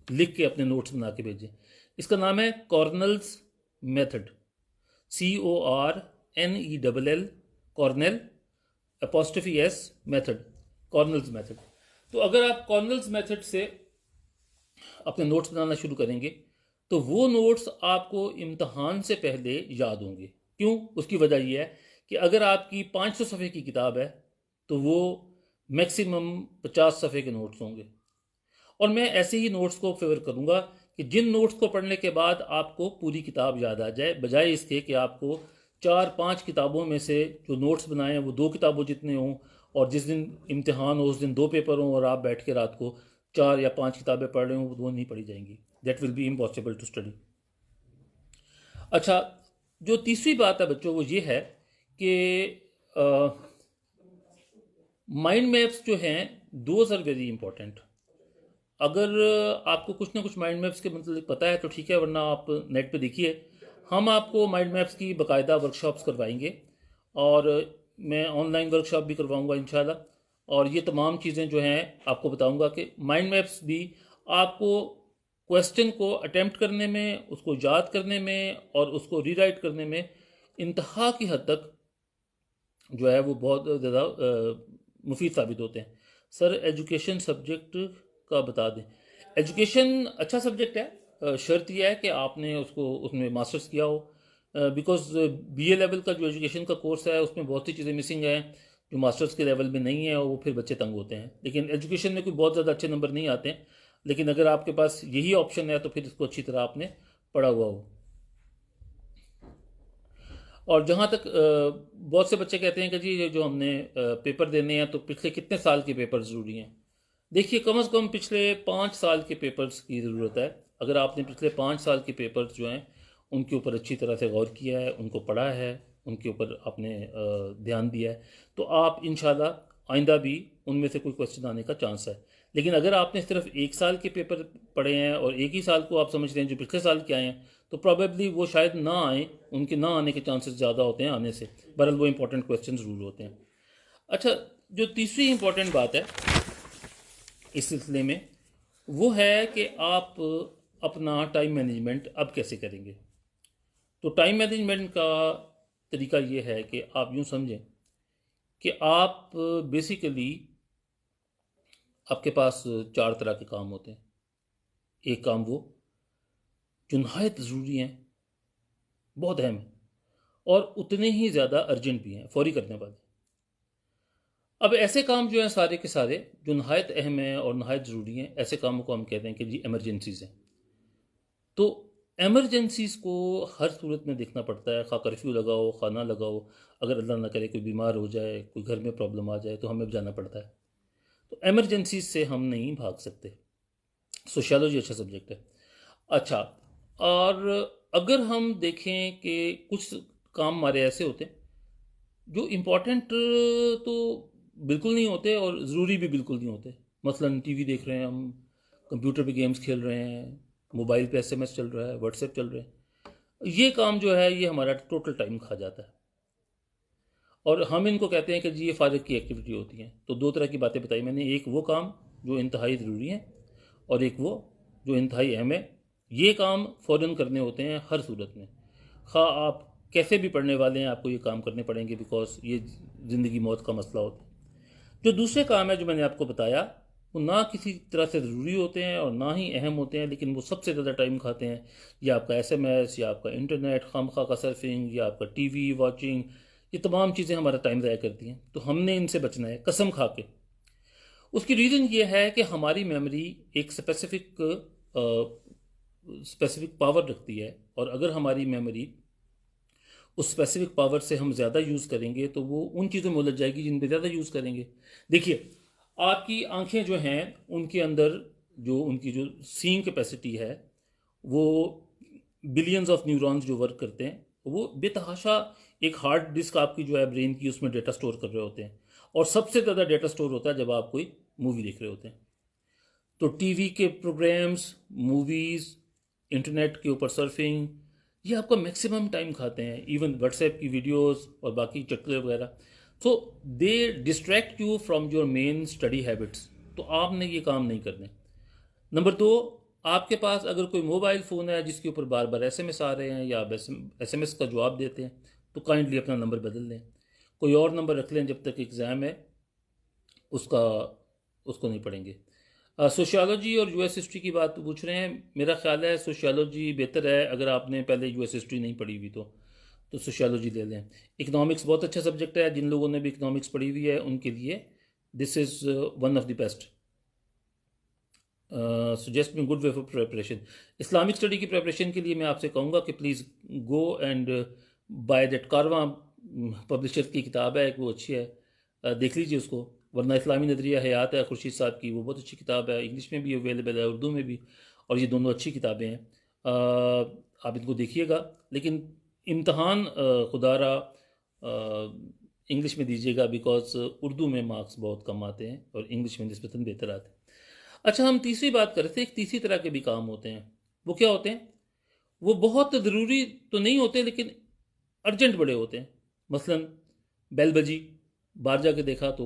लिख के अपने नोट्स बना के भेजें। इसका नाम है कॉर्नल्स method, CORNELL, Cornell apostrophe S method, कॉर्नल्स method. तो अगर आप कॉर्नल्स मेथड से अपने नोट्स बनाना शुरू करेंगे तो वो नोट्स आपको इम्तहान से पहले याद होंगे। क्यों? उसकी वजह यह है कि अगर आपकी 500 सफ़े की किताब है तो वो मैक्सिमम 50 सफ़े के नोट्स होंगे। और मैं ऐसे ही नोट्स को फेवर करूंगा कि जिन नोट्स को पढ़ने के बाद आपको पूरी किताब याद आ जाए, बजाय इसके कि आपको 4-5 किताबों में से जो नोट्स बनाए हैं वो 2 किताबों जितने हों, और जिस दिन इम्तिहान हो उस दिन 2 पेपर हों, और आप बैठ के रात को 4 या 5 किताबें पढ़ रहे हों, वो नहीं पढ़ी जाएंगी। That will be impossible to study. अच्छा, जो तीसरी बात है बच्चों वो ये है कि माइंड मैप्स जो हैं, दोज आर वेरी इंपॉर्टेंट। अगर आपको कुछ ना कुछ माइंड मैप्स के मतलब पता है तो ठीक है, वरना आप नेट पे देखिए। हम आपको माइंड मैप्स की बाकायदा वर्कशॉप्स करवाएंगे, और मैं ऑनलाइन वर्कशॉप भी करवाऊंगा इंशाल्लाह। और ये तमाम चीज़ें जो हैं आपको बताऊंगा कि माइंड मैप्स भी आपको क्वेश्चन को अटेम्प्ट करने में, उसको याद करने में और उसको रीराइट करने में इंतहा की हद तक जो है वो बहुत ज़्यादा मुफीद साबित होते हैं। सर एजुकेशन सब्जेक्ट का बता दें। एजुकेशन अच्छा सब्जेक्ट है, शर्त यह है कि आपने उसको उसमें मास्टर्स किया हो, बिकॉज BA लेवल का जो एजुकेशन का कोर्स है उसमें बहुत सी चीज़ें मिसिंग हैं जो मास्टर्स के लेवल में नहीं है, और वो फिर बच्चे तंग होते हैं। लेकिन एजुकेशन में कोई बहुत ज़्यादा अच्छे नंबर नहीं आते हैं, लेकिन अगर आपके पास यही ऑप्शन है तो फिर इसको अच्छी तरह आपने पढ़ा हुआ हो। और जहाँ तक बहुत से बच्चे कहते हैं कि जी ये जो हमने पेपर देने हैं तो पिछले कितने साल के पेपर ज़रूरी हैं। देखिए, कम से कम पिछले 5 साल के पेपर्स की ज़रूरत है। अगर आपने पिछले 5 साल के पेपर्स जो हैं उनके ऊपर अच्छी तरह से गौर किया है, उनको पढ़ा है, उनके ऊपर आपने ध्यान दिया है, तो आप इंशाल्लाह आइंदा भी उनमें से कोई क्वेश्चन आने का चांस है। लेकिन अगर आपने सिर्फ 1 साल के पेपर पढ़े हैं और एक ही साल को आप समझ रहे हैं जो पिछले साल के आए हैं, तो प्रॉबेबली वो शायद ना आए, उनके ना आने के चांसेस ज़्यादा होते हैं आने से। बहरहाल वो इंपॉर्टेंट क्वेश्चन ज़रूर होते हैं। अच्छा, जो तीसरी इंपॉर्टेंट बात है इस सिलसिले में वो है कि आप अपना टाइम मैनेजमेंट अब कैसे करेंगे। तो टाइम मैनेजमेंट का तरीका ये है कि आप यूँ समझें कि आप बेसिकली आपके पास 4 तरह के काम होते हैं। एक काम वो जो नहायत ज़रूरी हैं, बहुत अहम है, और उतने ही ज़्यादा अर्जेंट भी हैं, फौरी करने वाले। अब ऐसे काम जो हैं सारे के सारे जो नहायत अहम हैं और नहायत ज़रूरी हैं, ऐसे कामों को हम कहते हैं कि जी एमरजेंसीज़ हैं। तो एमरजेंसीज़ को हर सूरत में देखना पड़ता है, खा कर्फ्यू लगाओ खा ना लगाओ, अगर अल्लाह ना करे कोई बीमार हो जाए, कोई घर में प्रॉब्लम आ जाए तो हमें जाना पड़ता है। तो एमरजेंसीज से हम नहीं भाग सकते। सोशियोलॉजी अच्छा सब्जेक्ट है। अच्छा, और अगर हम देखें कि कुछ काम हमारे ऐसे होते हैं जो इम्पोर्टेंट तो बिल्कुल नहीं होते और ज़रूरी भी बिल्कुल नहीं होते। मसलन टीवी देख रहे हैं हम, कंप्यूटर पे गेम्स खेल रहे हैं, मोबाइल पे SMS चल रहा है, व्हाट्सएप चल रहे हैं। ये काम जो है ये हमारा टोटल टाइम खा जाता है, और हम इनको कहते हैं कि जी ये फ़ारिग की एक्टिविटी होती हैं। तो 2 तरह की बातें बताई मैंने, एक वो काम जो इंतहाई ज़रूरी हैं, और एक वो जो इंतहाई अहम है। ये काम फ़ौरन करने होते हैं हर सूरत में, खा आप कैसे भी पढ़ने वाले हैं आपको ये काम करने पड़ेंगे, बिकॉज ये ज़िंदगी मौत का मसला होता है। जो दूसरे काम है जो मैंने आपको बताया, वो ना किसी तरह से ज़रूरी होते हैं और ना ही अहम होते हैं, लेकिन वो सबसे ज़्यादा टाइम खाते हैं। या आपका SMS, या आपका इंटरनेट खामखा का सर्फिंग, या आपका TV वॉचिंग, ये तमाम चीज़ें हमारा टाइम ज़ाया करती हैं। तो हमने इनसे बचना है कसम खा के। उसकी रीज़न ये है कि हमारी मेमोरी एक स्पेसिफिक पावर रखती है, और अगर हमारी मेमोरी उस स्पेसिफिक पावर से हम ज़्यादा यूज़ करेंगे तो वो उन चीज़ों में उलझ जाएगी जिन पे ज़्यादा यूज़ करेंगे। देखिए, आपकी आंखें जो हैं उनके अंदर जो उनकी जो सीइंग कैपेसिटी है वो बिलियंस ऑफ न्यूरॉन्स जो वर्क करते हैं वो बेतहाशा एक हार्ड डिस्क आपकी जो है ब्रेन की उसमें डेटा स्टोर कर रहे होते हैं। और सबसे ज़्यादा डेटा स्टोर होता है जब आप कोई मूवी देख रहे होते हैं। तो टीवी के प्रोग्राम्स, मूवीज़, इंटरनेट के ऊपर सर्फिंग, ये आपका मैक्सिमम टाइम खाते हैं। इवन व्हाट्सएप की वीडियोस और बाकी चुटकुले वगैरह, so they distract you from your main study habits. तो आपने ये काम नहीं करने। नंबर दो, आपके पास अगर कोई मोबाइल फ़ोन है जिसके ऊपर बार बार एसएमएस आ रहे हैं या आप एसएमएस का जवाब देते हैं, तो काइंडली अपना नंबर बदल लें। कोई और नंबर रख लें जब तक एग्ज़ाम है उसका, उसको नहीं पढ़ेंगे। सोशियोलॉजी और यूएस हिस्ट्री की बात पूछ रहे हैं। मेरा ख्याल है सोशियोलॉजी बेहतर है अगर आपने पहले यूएस हिस्ट्री नहीं पढ़ी हुई तो सोशियोलॉजी ले लें। इकनॉमिक्स बहुत अच्छा सब्जेक्ट है, जिन लोगों ने भी इकनॉमिक्स पढ़ी हुई है उनके लिए this is one of the best. Suggest me good way for preparation. Islamic study की प्रिपरेशन के लिए मैं आपसे कहूँगा कि please go and by that Karwaan publisher की किताब है एक, वो अच्छी है, देख लीजिए उसको। वरना इस्लामी नज़रिया हयात है खुर्शीद साहब की, वो बहुत अच्छी किताब है, इंग्लिश में भी अवेलेबल है, उर्दू में भी, और ये दोनों अच्छी किताबें हैं। आप इनको देखिएगा, लेकिन इम्तहान खुदारा इंग्लिश में दीजिएगा, बिकॉज उर्दू में मार्क्स बहुत कम आते हैं और इंग्लिश में निस्बतन बेहतर आते हैं। अच्छा, हम तीसरी बात कर रहे थे, एक तीसरी तरह के भी काम होते हैं। वो क्या होते हैं? वो बहुत ज़रूरी तो नहीं होते लेकिन अर्जेंट बड़े होते हैं। मसलन बेल बजी, बाहर जाके देखा तो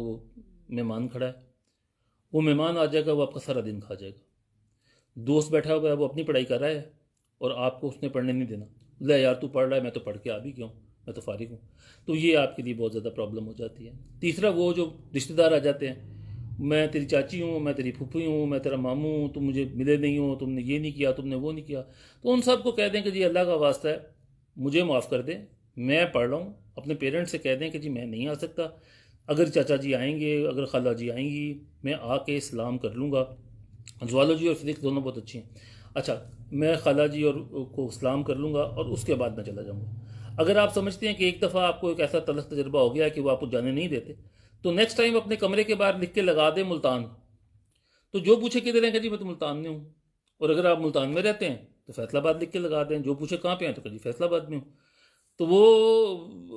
मेहमान खड़ा है, वो मेहमान आ जाएगा, वो आपका सारा दिन खा जाएगा। दोस्त बैठा हुआ है, वो अपनी पढ़ाई कर रहा है और आपको उसने पढ़ने नहीं देना। ले यार तू पढ़ रहा है, मैं तो पढ़ के आ भी क्यों, मैं तो फारिग हूँ। तो ये आपके लिए बहुत ज़्यादा प्रॉब्लम हो जाती है। तीसरा, वो जो रिश्तेदार आ जाते हैं, मैं तेरी चाची हूँ, मैं तेरी फूफी हूँ, मैं तेरा मामू हूँ, तुम मुझे मिले नहीं हो, तुमने ये नहीं किया, तुमने वो नहीं किया। तो उन सबको कह दें कि जी अल्लाह का वास्ता है मुझे माफ़ कर दें, मैं पढ़ रहा हूँ। अपने पेरेंट्स से कह दें कि जी मैं नहीं आ सकता, अगर चाचा जी आएंगे, अगर खाला जी आएंगी, मैं आके सलाम कर लूँगा। ज़ुआलॉजी और फिज़िक्स दोनों बहुत अच्छी हैं। अच्छा, मैं खाला जी और को सलाम कर लूँगा और उसके बाद मैं चला जाऊँगा। अगर आप समझते हैं कि एक दफ़ा आपको एक ऐसा तलख तजर्बा हो गया है कि वो आपको जाने नहीं देते, तो नेक्स्ट टाइम अपने कमरे के बाहर लिख के लगा दें मुल्तान। तो जो पूछे किधर हैं, जी मैं तो मुल्तान में हूँ। और अगर आप मुल्तान में रहते हैं तो फैसलाबाद लिख के लगा दें। जो पूछे कहाँ पे हैं, तो कभी फैसलाबाद में हूँ। तो वो,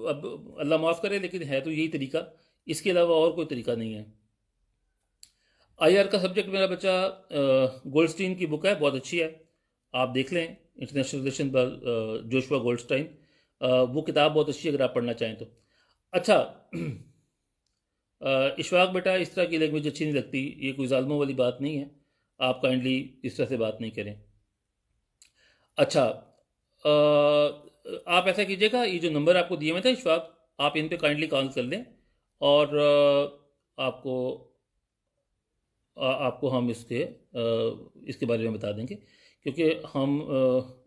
अब अल्लाह माफ़ करे, लेकिन है तो यही तरीका, इसके अलावा और कोई तरीका नहीं है। आईआर का सब्जेक्ट मेरा बच्चा गोल्डस्टीन की बुक है, बहुत अच्छी है, आप देख लें, इंटरनेशनल रिलेशन पर जोशुआ गोल्डस्टाइन, वो किताब बहुत अच्छी है अगर आप पढ़ना चाहें तो। अच्छा, इशफाक बेटा, इस तरह की लैंग्वेज अच्छी नहीं लगती, ये कोई ज़ालमों वाली बात नहीं है, आप काइंडली इस तरह से बात नहीं करें। अच्छा, आप ऐसा कीजिएगा, ये जो नंबर आपको दिए हुए थे इशफाक, आप इन पे काइंडली कॉल कर लें और आपको आपको हम इसके बारे में बता देंगे, क्योंकि हम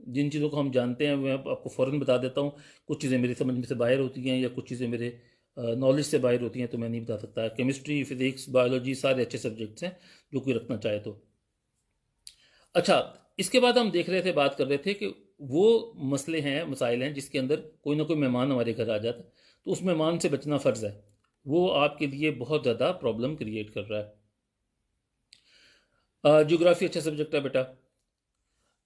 जिन चीज़ों को हम जानते हैं मैं आपको फ़ौरन बता देता हूँ। कुछ चीज़ें मेरी समझ में से बाहर होती हैं या कुछ चीज़ें मेरे नॉलेज से बाहर होती हैं, तो मैं नहीं बता सकता। केमिस्ट्री, फिज़िक्स, बायोलॉजी सारे अच्छे सब्जेक्ट्स हैं जो कोई रखना चाहे तो। अच्छा, इसके बाद हम देख रहे थे, बात कर रहे थे कि वो मसले हैं, मसाइल हैं जिसके अंदर कोई ना कोई मेहमान हमारे घर आ जाता है, तो उस मेहमान से बचना फ़र्ज़ है। वो आपके लिए बहुत ज़्यादा प्रॉब्लम क्रिएट कर रहा है। ज्योग्राफी अच्छा सब्जेक्ट है बेटा,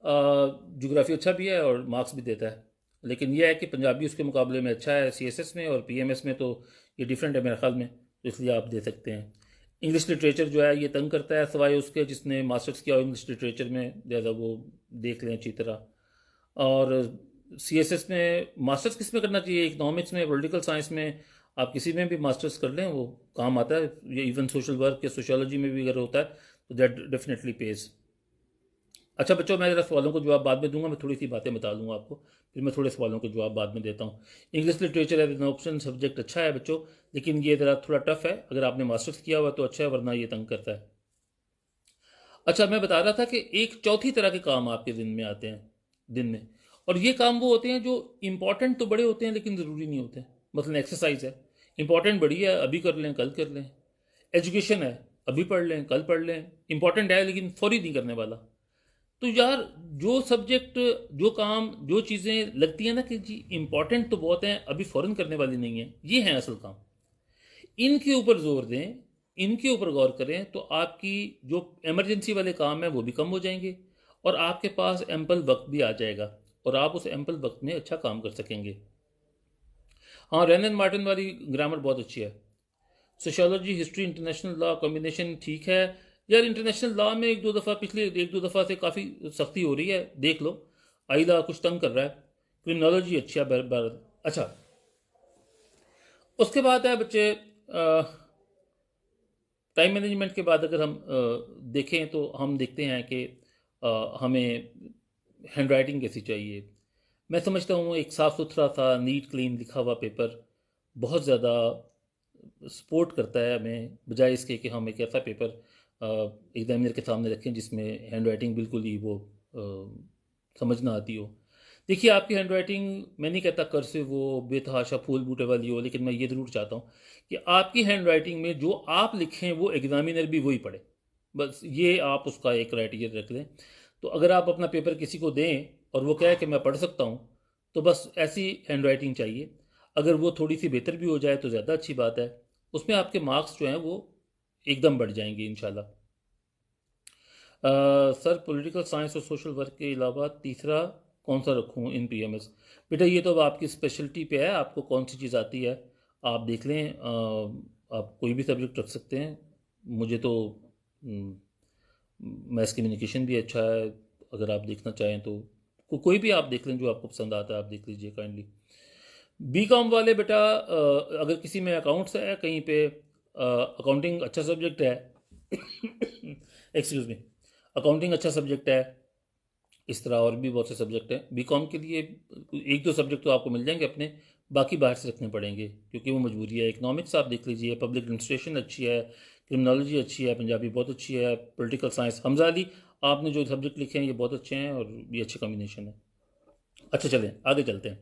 ज्योग्राफी अच्छा भी है और मार्क्स भी देता है, लेकिन यह है कि पंजाबी उसके मुकाबले में अच्छा है सीएसएस में, और पीएमएस में तो ये डिफरेंट है मेरे ख्याल में, तो इसलिए आप दे सकते हैं। इंग्लिश लिटरेचर जो है ये तंग करता है, सवाए उसके जिसने मास्टर्स किया हो इंग्लिश लिटरेचर में, ज़्यादा वो देख लें अच्छी तरह। और सीएसएस में मास्टर्स किस में करना चाहिए? इकोनॉमिक्स में, पॉलिटिकल साइंस में, आप किसी में भी मास्टर्स कर लें, वो काम आता है। ये इवन सोशल वर्क या सोशियोलॉजी में भी अगर होता है तो दैट डेफिनेटली पेज। अच्छा बच्चों, मैं ज़रा सवालों को जवाब बाद में दूंगा, मैं थोड़ी सी बातें बता दूंगा आपको, फिर मैं थोड़े सवालों के जवाब बाद में देता हूँ। English literature as an option subject अच्छा है बच्चों, लेकिन ये ज़रा थोड़ा टफ है। अगर आपने मास्टर्स किया हुआ तो अच्छा है, वरना ये तंग करता है। अच्छा, मैं बता रहा था कि एक चौथी तरह के काम आपके दिन में आते हैं, दिन में, और ये काम वो होते हैं जो इंपॉर्टेंट तो बड़े होते हैं लेकिन ज़रूरी नहीं होते। मतलब एक्सरसाइज है, इंपॉर्टेंट बड़ी है, अभी कर लें कल कर लें। एजुकेशन है, अभी पढ़ लें कल पढ़ लें, इंपॉर्टेंट है लेकिन फौरी नहीं करने वाला। तो यार, जो सब्जेक्ट, जो काम, जो चीज़ें लगती हैं ना कि जी इंपॉर्टेंट तो बहुत हैं, अभी फ़ौरन करने वाली नहीं है, ये हैं असल काम। इनके ऊपर जोर दें, इनके ऊपर गौर करें तो आपकी जो इमरजेंसी वाले काम है वो भी कम हो जाएंगे और आपके पास एम्पल वक्त भी आ जाएगा और आप उस एम्पल वक्त में अच्छा काम कर सकेंगे। हाँ, रेन एंड मार्टिन वाली ग्रामर बहुत अच्छी है। Sociology, history, international law combination ठीक है। यार इंटरनेशनल लॉ में पिछले एक दो दफ़ा से काफ़ी सख्ती हो रही है, देख लो। आइला कुछ तंग कर रहा है। क्रिमिनोलॉजी अच्छी है अच्छा। उसके बाद है बच्चे टाइम मैनेजमेंट के बाद अगर हम देखें तो हम देखते हैं कि हमें हैंड राइटिंग कैसी चाहिए। मैं समझता हूँ एक साफ़ सुथरा सा नीट क्लीन लिखा हुआ पेपर बहुत ज़्यादा सपोर्ट करता है हमें, बजाय इसके कि हम एक ऐसा पेपर एग्जामिनर के सामने रखें जिसमें हैंड राइटिंग बिल्कुल ही वो समझ ना आती हो। देखिए आपकी हैंड राइटिंग, मैं नहीं कहता कर्सिव हो, बेतहाशा फूल बूटे वाली हो, लेकिन मैं ये ज़रूर चाहता हूँ कि आपकी हैंड राइटिंग में जो आप लिखें वो एग्जामिनर भी वही पढ़े। बस ये आप उसका एक क्राइटेरिया रख लें। तो अगर आप अपना पेपर किसी को दें और वो कहे कि मैं पढ़ सकता हूँ, तो बस ऐसी हैंड राइटिंग चाहिए। अगर वो थोड़ी सी बेहतर भी हो जाए तो ज़्यादा अच्छी बात है, उसमें आपके मार्क्स जो हैं वो एकदम बढ़ जाएंगे इंशाल्लाह। सर पॉलिटिकल साइंस और सोशल वर्क के अलावा तीसरा कौन सा रखूँ इन पीएमएस? बेटा ये तो अब आपकी स्पेशलिटी पे है, आपको कौन सी चीज़ आती है आप देख लें। आप कोई भी सब्जेक्ट रख सकते हैं। मुझे तो मैथ कम्युनिकेशन भी अच्छा है, अगर आप देखना चाहें तो कोई भी आप देख लें जो आपको पसंद आता है, आप देख लीजिए काइंडली। बी कॉम वाले बेटा अगर किसी में अकाउंट्स है, कहीं पे अकाउंटिंग अच्छा सब्जेक्ट है एक्सक्यूज मी, अकाउंटिंग अच्छा सब्जेक्ट है, इस तरह और भी बहुत से सब्जेक्ट हैं बी कॉम के लिए। एक दो सब्जेक्ट तो आपको मिल जाएंगे अपने, बाकी बाहर से रखने पड़ेंगे क्योंकि वो मजबूरी है। इकोनॉमिक्स आप देख लीजिए, पब्लिक एडमिनिस्ट्रेशन अच्छी है, क्रिमिनोलॉजी अच्छी है, पंजाबी बहुत अच्छी है, पॉलिटिकल साइंस हमजा अली आपने जो सब्जेक्ट लिखे हैं ये बहुत अच्छे हैं और ये अच्छे कॉम्बिनेशन है। अच्छा चलें आगे चलते हैं।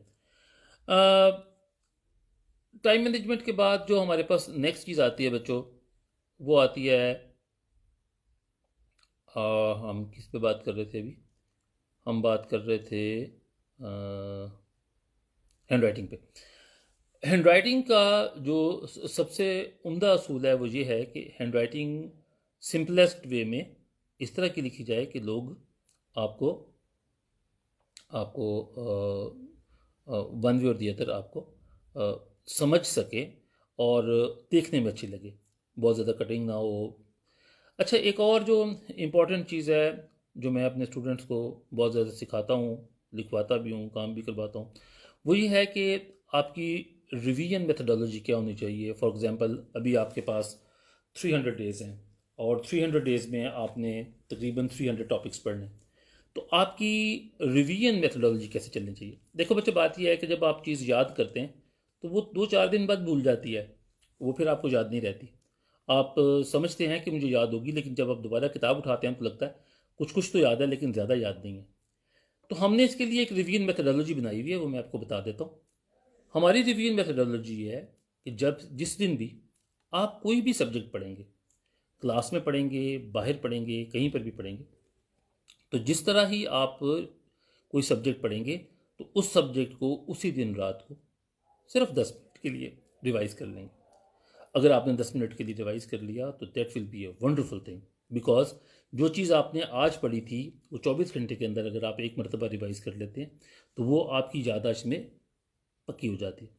टाइम मैनेजमेंट के बाद जो हमारे पास नेक्स्ट चीज़ आती है बच्चों, वो आती है हम किस पे बात कर रहे थे अभी? हम बात कर रहे थे हैंड राइटिंग पे। हैंड राइटिंग का जो सबसे उम्दा असूल है वो ये है कि हैंड राइटिंग सिंपलेस्ट वे में इस तरह की लिखी जाए कि लोग आपको आपको वन वे और दी अदर आपको समझ सके और देखने में अच्छी लगे, बहुत ज़्यादा कटिंग ना हो। अच्छा एक और जो इम्पॉर्टेंट चीज़ है जो मैं अपने स्टूडेंट्स को बहुत ज़्यादा सिखाता हूँ, लिखवाता भी हूँ, काम भी करवाता हूँ, वो ये है कि आपकी रिवीजन मेथडोलॉजी क्या होनी चाहिए। फॉर एग्ज़ाम्पल अभी आपके पास 300 डेज़ हैं और 300 डेज़ में आपने तकरीबन 300 टॉपिक्स पढ़ने, तो आपकी रिवीजन मेथडोलॉजी कैसे चलनी चाहिए? देखो बच्चे बात यह है कि जब आप चीज़ याद करते हैं तो वो 2-4 दिन बाद भूल जाती है, वो फिर आपको याद नहीं रहती। आप समझते हैं कि मुझे याद होगी, लेकिन जब आप दोबारा किताब उठाते हैं तो लगता है कुछ कुछ तो याद है लेकिन ज़्यादा याद नहीं है। तो हमने इसके लिए एक रिवीजन मेथडोलॉजी बनाई हुई है, वो मैं आपको बता देता हूँ। हमारी रिवीजन मेथडोलॉजी ये है कि जब जिस दिन भी आप कोई भी सब्जेक्ट पढ़ेंगे, क्लास में पढ़ेंगे, बाहर पढ़ेंगे, कहीं पर भी पढ़ेंगे, तो जिस तरह ही आप कोई सब्जेक्ट पढ़ेंगे तो उस सब्जेक्ट को उसी दिन रात को सिर्फ 10 मिनट के लिए रिवाइज कर लेंगे। अगर आपने 10 मिनट के लिए रिवाइज कर लिया तो that will be a wonderful thing, because जो चीज़ आपने आज पढ़ी थी वो 24 घंटे के अंदर अगर आप एक मरतबा रिवाइज कर लेते हैं तो वो आपकी याददाश्त में पक्की हो जाती है।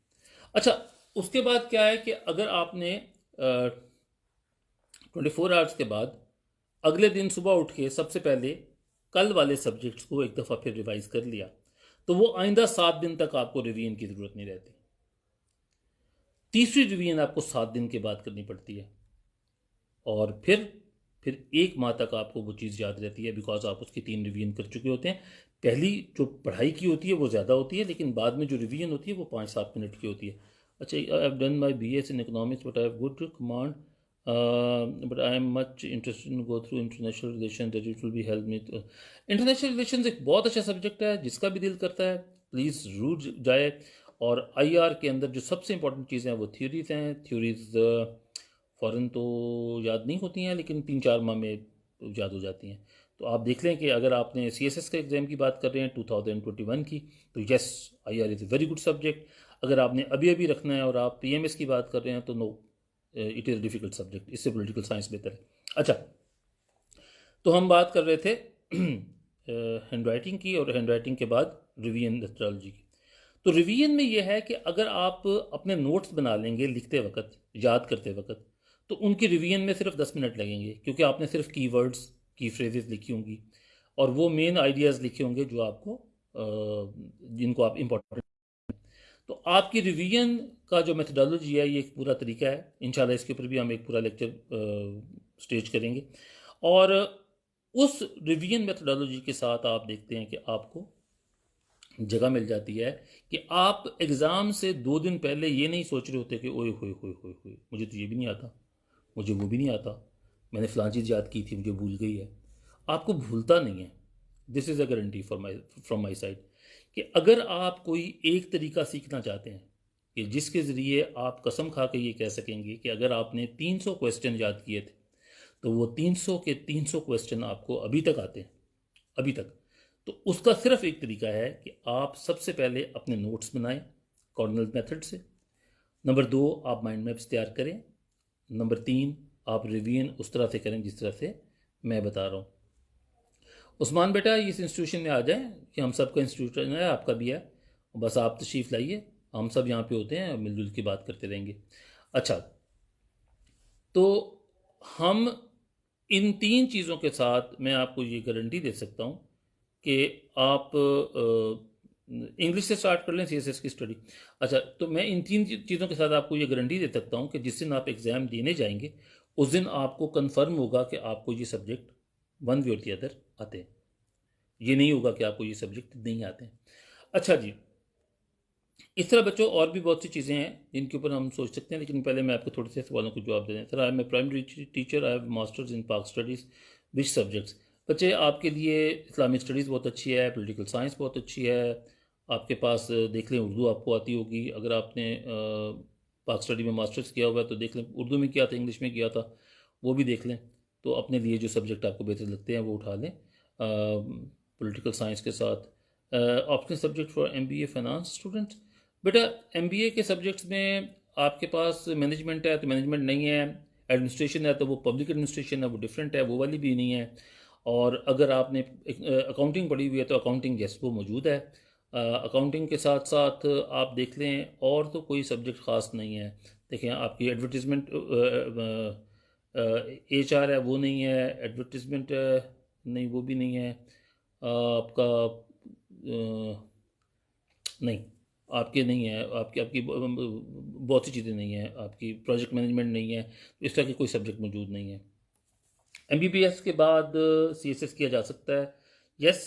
अच्छा उसके बाद क्या है कि अगर आपने 24 आवर्स के बाद अगले दिन सुबह उठ के सबसे पहले कल वाले सब्जेक्ट्स को एक दफ़ा फिर रिवाइज कर लिया तो वो आइंदा 7 दिन तक आपको रिवीजन की ज़रूरत नहीं रहती। तीसरी रिवीजन आपको 7 दिन के बाद करनी पड़ती है और फिर 1 माह तक आपको वो चीज़ याद रहती है, बिकॉज आप उसकी 3 रिवीजन कर चुके होते हैं। पहली जो पढ़ाई की होती है वो ज़्यादा होती है, लेकिन बाद में जो रिवीजन होती है वो 5-7 मिनट की होती है। अच्छा आई have done my BS in economics but I have good command but I am much interested in go through international relation that it will be help me. International relation एक बहुत अच्छा सब्जेक्ट है, जिसका भी दिल करता है प्लीज़ ज़रूर जाए। और IR के अंदर जो सबसे इंपॉर्टेंट चीज़ें हैं वो थ्योरीज हैं। थ्योरीज फ़ौरन तो याद नहीं होती हैं लेकिन 3-4 माह में याद हो जाती हैं। तो आप देख लें कि अगर आपने CSS के एग्ज़ाम की बात कर रहे हैं 2021 की, तो yes IR is a very good subject. अगर आपने अभी अभी रखना है और आप PMS की बात कर रहे हैं तो no, it is difficult subject, इससे पॉलिटिकल साइंस बेहतर है। अच्छा, तो हम बात कर रहे थे हैंड राइटिंग की, और हैंड राइटिंग के बाद रिवीजन मेथडोलॉजी की। तो रिवीजन में यह है कि अगर आप अपने नोट्स बना लेंगे लिखते वक्त, याद करते वक्त, तो उनकी रिवीजन में सिर्फ 10 मिनट लगेंगे, क्योंकि आपने सिर्फ कीवर्ड्स, की फ्रेजेस लिखी होंगी और वो मेन आइडियाज़ लिखे होंगे जो आपको जिनको आप इम्पोर्टेंट। तो आपकी रिवीजन का जो मेथडोलॉजी है, ये एक पूरा तरीका है। इंशाल्लाह इसके ऊपर भी हम एक पूरा लेक्चर स्टेज करेंगे। और उस रिवीजन मेथडोलॉजी के साथ आप देखते हैं कि आपको जगह मिल जाती है कि आप एग्ज़ाम से 2 दिन पहले ये नहीं सोच रहे होते कि ओए होए होए होए होए, मुझे तो ये भी नहीं आता, मुझे वो भी नहीं आता, मैंने फ़लाँ चीज़ याद की थी, मुझे भूल गई है। आपको भूलता नहीं है। This is a guarantee from my side कि अगर आप कोई एक तरीका सीखना चाहते हैं कि जिसके ज़रिए आप कसम खा के ये कह सकेंगे कि अगर आपने 300 क्वेश्चन याद किए थे तो वो 300 के 300 क्वेश्चन आपको अभी तक आते हैं, अभी तक। तो उसका सिर्फ एक तरीका है कि आप सबसे पहले अपने नोट्स बनाएं कॉर्नल मेथड से। नंबर 2, आप माइंड मैप्स तैयार करें। नंबर 3, आप रिवीजन उस तरह से करें जिस तरह से मैं बता रहा हूँ। उस्मान बेटा, इस इंस्टीट्यूशन में आ जाएं कि हम सबका इंस्टीट्यूशन है, आपका भी है, बस आप तशरीफ़ लाइए, हम सब यहाँ पे होते हैं, मिलजुल की बात करते रहेंगे। अच्छा, तो हम इन 3 चीज़ों के साथ मैं आपको ये गारंटी दे सकता हूँ कि आप इंग्लिश से स्टार्ट कर लें सीएसएस की स्टडी। अच्छा, तो मैं इन 3 चीज़ों के साथ आपको ये गारंटी दे सकता हूँ कि जिस दिन आप एग्ज़ाम देने जाएंगे उस दिन आपको कंफर्म होगा कि आपको ये सब्जेक्ट वन वे और दी अदर आते हैं। ये नहीं होगा कि आपको ये सब्जेक्ट नहीं आते हैं। अच्छा जी, इस तरह बच्चों और भी बहुत सी चीज़ें हैं जिनके ऊपर हम सोच सकते हैं, लेकिन पहले मैं आपको थोड़े से सवालों को जवाब दे दें। Sir, I am a primary teacher, I have masters in Pak studies, which subjects. बच्चे, आपके लिए इस्लामिक स्टडीज़ बहुत अच्छी है, पॉलिटिकल साइंस बहुत अच्छी है, आपके पास देख लें उर्दू आपको आती होगी। अगर आपने पाक स्टडी में मास्टर्स किया हुआ है तो देख लें उर्दू में किया था, इंग्लिश में किया था, वो भी देख लें। तो अपने लिए जो सब्जेक्ट आपको बेहतर लगते हैं वो उठा लें पॉलिटिकल साइंस के साथ। Optional subject for MBA finance student. बेटा, एमबीए के सब्जेक्ट्स में आपके पास मैनेजमेंट है तो मैनेजमेंट नहीं है, एडमिनिस्ट्रेशन है तो वो पब्लिक एडमिनिस्ट्रेशन है, वो डिफरेंट है, वो वाली भी नहीं है। और अगर आपने अकाउंटिंग पढ़ी हुई है तो अकाउंटिंग यस वो मौजूद है। अकाउंटिंग के साथ साथ आप देख लें और तो कोई सब्जेक्ट ख़ास नहीं है। देखें, आपकी एडवर्टीज़मेंट एचआर है वो नहीं है, एडवर्टीज़मेंट नहीं वो भी नहीं है, आपका नहीं, आपके नहीं है, आपकी आपकी बहुत सी चीज़ें नहीं हैं, आपकी प्रोजेक्ट मैनेजमेंट नहीं है, तो इस तरह की कोई सब्जेक्ट मौजूद नहीं है। एमबीबीएस के बाद सीएसएस किया जा सकता है। यस,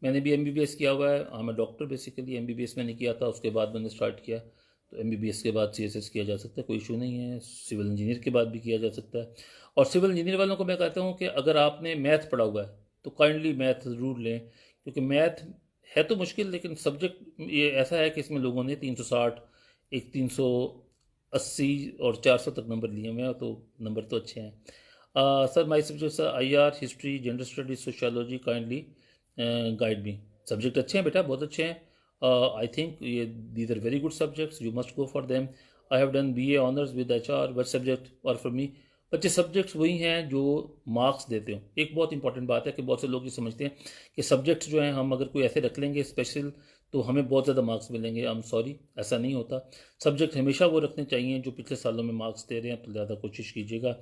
मैंने भी एमबीबीएस किया हुआ है, हाँ मैं डॉक्टर बेसिकली, एमबीबीएस मैंने किया था, उसके बाद मैंने स्टार्ट किया। तो एमबीबीएस के बाद सीएसएस किया जा सकता है, कोई इशू नहीं है। सिविल इंजीनियर के बाद भी किया जा सकता है। और सिविल इंजीनियर वालों को मैं कहता हूँ कि अगर आपने मैथ पढ़ा हुआ है तो काइंडली मैथ ज़रूर लें, क्योंकि मैथ है तो मुश्किल, लेकिन सब्जेक्ट ये ऐसा है कि इसमें लोगों ने 360, एक 380 और 400 तक नंबर लिए हुए हैं, तो नंबर तो अच्छे हैं। Sir, my subjects I are, history, gender studies, sociology, kindly guide me. Subject अच्छे हैं बेटा, बहुत अच्छे हैं। आई थिंक ये these are very good subjects, you must go for them. I have done BA honours with HR, what subject और फॉर मी। बच्चे, सब्जेक्ट्स वही हैं जो मार्क्स देते हो। एक बहुत इंपॉर्टेंट बात है कि बहुत से लोग ये समझते हैं कि सब्जेक्ट्स जो हैं हम अगर कोई ऐसे रख लेंगे स्पेशल तो हमें बहुत ज़्यादा मार्क्स मिलेंगे। आई एम सॉरी, ऐसा नहीं होता। सब्जेक्ट हमेशा वो रखने चाहिए जो पिछले सालों में मार्क्स दे रहे हैं, तो ज़्यादा कोशिश कीजिएगा।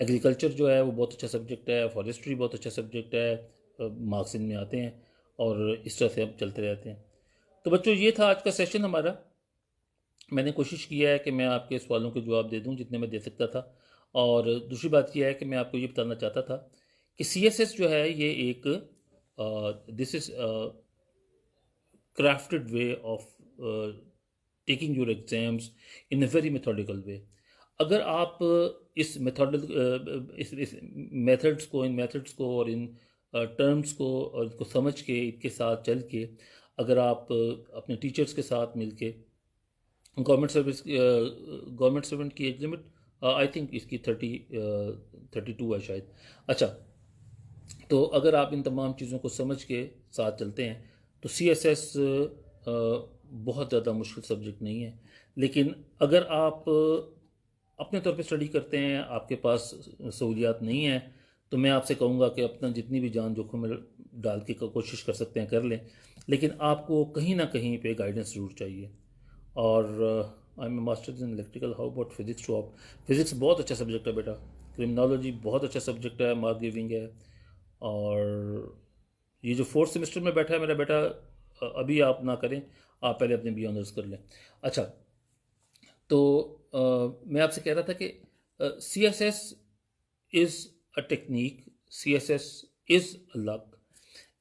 एग्रीकल्चर जो है वो बहुत अच्छा सब्जेक्ट है, फॉरेस्ट्री बहुत अच्छा सब्जेक्ट है, मार्क्स इनमें आते हैं और इस तरह से अब चलते रहते हैं। तो बच्चों, ये था आज का सेशन हमारा। मैंने कोशिश किया है कि मैं आपके सवालों के जवाब दे दूं जितने मैं दे सकता था। और दूसरी बात यह है कि मैं आपको ये बताना चाहता था कि सीएसएस जो है ये एक this is crafted way of taking your exams in a very methodical way. अगर आप इस इस मेथड्स को, इन मेथड्स को और इन टर्म्स को और इसको समझ के इनके साथ चल के अगर आप अपने टीचर्स के साथ मिल के गवर्नमेंट सर्वेंट की एज लिमिट आई थिंक इसकी 32 है शायद। अच्छा, तो अगर आप इन तमाम चीज़ों को समझ के साथ चलते हैं तो सीएसएस बहुत ज़्यादा मुश्किल सब्जेक्ट नहीं है। लेकिन अगर आप अपने तौर पे स्टडी करते हैं, आपके पास सहूलियात नहीं है, तो मैं आपसे कहूँगा कि अपना जितनी भी जान जोखिम में डाल के कोशिश कर सकते हैं कर लें, लेकिन आपको कहीं ना कहीं पे गाइडेंस ज़रूर चाहिए। और I am masters in electrical, how about physics to आप? फिजिक्स बहुत अच्छा सब्जेक्ट है बेटा, क्रिमिनोलॉजी बहुत अच्छा सब्जेक्ट है, मार्क गिविंग है। और ये जो फोर्थ सेमेस्टर में बैठा है मेरा बेटा, अभी आप ना करें, आप पहले अपने बी ऑनर्स कर लें। अच्छा, तो मैं आपसे कह रहा था कि C S S is a technique, C S S is a luck,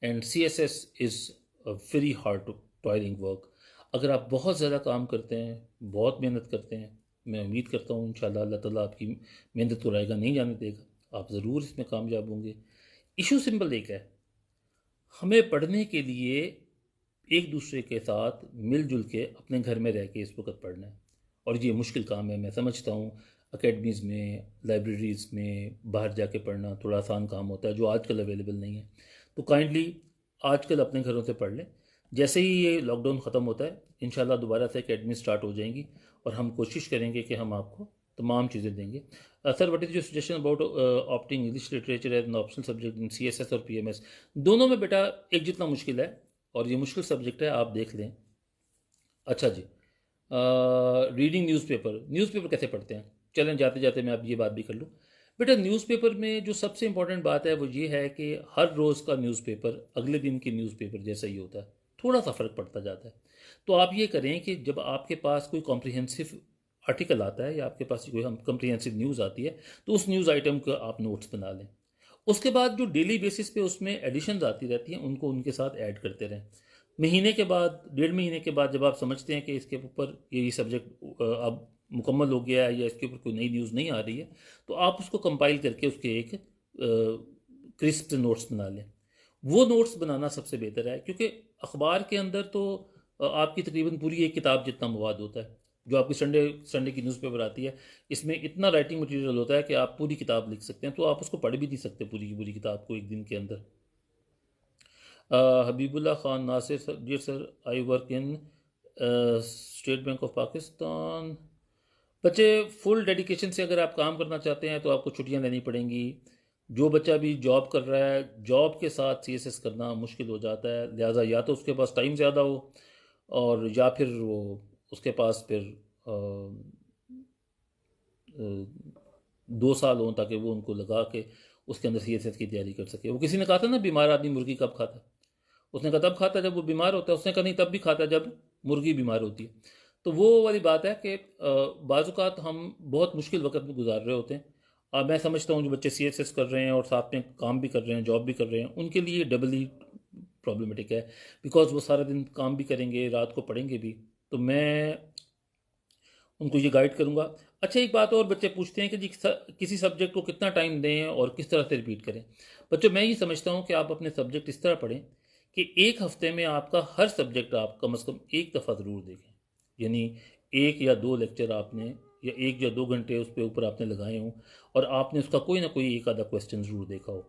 and C S S is a very hard toiling work. अगर आप बहुत ज़्यादा काम करते हैं, बहुत मेहनत करते हैं, मैं उम्मीद करता हूँ इंशाल्लाह अल्लाह ताला आपकी मेहनत को रायगा नहीं जाने देगा, आप ज़रूर इसमें कामयाब होंगे। इशू सिंपल एक है, हमें पढ़ने के लिए एक दूसरे के साथ मिलजुल के अपने घर में रह के इस वक्त पढ़ना है, और ये मुश्किल काम है, मैं समझता हूँ। अकेडमीज़ में, लाइब्रेरीज़ में बाहर जाके पढ़ना थोड़ा आसान काम होता है, जो आजकल अवेलेबल नहीं है। तो काइंडली आजकल अपने घरों से पढ़ लें। जैसे ही ये लॉकडाउन ख़त्म होता है, इंशाल्लाह दोबारा से अकेडमी स्टार्ट हो जाएंगी, और हम कोशिश करेंगे कि हम आपको तमाम चीज़ें देंगे। Sir, what is your suggestion about opting English literature as an optional subject in C S S और पी एम एस? दोनों में बेटा एक जितना मुश्किल है, और ये मुश्किल सब्जेक्ट है, आप देख लें। अच्छा जी, रीडिंग न्यूज़पेपर, न्यूज़पेपर कैसे पढ़ते हैं? चलें जाते जाते मैं अब ये बात भी कर लूँ। बेटा न्यूज़पेपर में जो सबसे इंपॉर्टेंट बात है वो ये है कि हर रोज़ का न्यूज़पेपर अगले दिन के न्यूज़पेपर जैसा ही होता है, थोड़ा सा फ़र्क पड़ता जाता है। तो आप ये करें कि जब आपके पास कोई कॉम्प्रिहेंसिव आर्टिकल आता है या आपके पास कोई हम कॉम्प्रिहेंसिव न्यूज़ आती है, तो उस न्यूज़ आइटम का आप नोट्स बना लें। उसके बाद जो डेली बेसिस पे उसमें एडिशंस आती रहती हैं, उनको उनके साथ ऐड करते रहें। महीने के बाद, 1.5 महीने के बाद, जब आप समझते हैं कि इसके ऊपर ये सब्जेक्ट अब मुकम्मल हो गया है या इसके ऊपर कोई नई न्यूज़ नहीं आ रही है, तो आप उसको कंपाइल करके उसके एक क्रिस्प नोट्स बना लें। वो नोट्स बनाना सबसे बेहतर है, क्योंकि अखबार के अंदर तो आपकी तकरीबन पूरी एक किताब जितना मवाद होता है। जो आपकी संडे संडे की न्यूज़पेपर आती है, इसमें इतना राइटिंग मटेरियल होता है कि आप पूरी किताब लिख सकते हैं, तो आप उसको पढ़ भी नहीं सकते पूरी की पूरी किताब को एक दिन के अंदर। हबीबुल्ला खान नासिर सर, जी sir, I work in State Bank of Pakistan. बच्चे, फुल डेडिकेशन से अगर आप काम करना चाहते हैं तो आपको छुट्टियां लेनी पड़ेंगी। जो बच्चा भी जॉब कर रहा है, जॉब के साथ सीएसएस करना मुश्किल हो जाता है, लिहाजा या तो उसके पास टाइम ज़्यादा हो, और या फिर वो उसके पास फिर 2 साल हों ताकि वो उनको लगा के उसके अंदर सीएसएस की तैयारी कर सके। वो किसी ने कहा था ना, बीमार आदमी मुर्गी कब खाता है? उसने कहा तब खाता है जब वो बीमार होता है। उसने कहा नहीं, तब भी खाता है जब मुर्गी बीमार होती है। तो वो वाली बात है कि बाज़ात हम बहुत मुश्किल वक्त में गुजार रहे होते हैं। मैं समझता हूँ जो बच्चे सीएसएस कर रहे हैं और साथ में काम भी कर रहे हैं, जॉब भी कर रहे हैं, उनके लिए डबली प्रॉब्लमेटिक है, बिकॉज वो सारा दिन काम भी करेंगे, रात को पढ़ेंगे भी। तो मैं उनको ये गाइड करूँगा। अच्छा, एक बात और बच्चे पूछते हैं कि जी किसी सब्जेक्ट को कितना टाइम दें और किस तरह से रिपीट करें। बच्चों, मैं ये समझता हूँ कि आप अपने सब्जेक्ट इस तरह पढ़ें कि एक हफ्ते में आपका हर सब्जेक्ट आप कम से कम एक दफ़ा ज़रूर देखें। यानी 1 या 2 लेक्चर आपने, या 1 या 2 घंटे उस पे ऊपर आपने लगाए हों, और आपने उसका कोई ना कोई एक आधा क्वेश्चन ज़रूर देखा हो,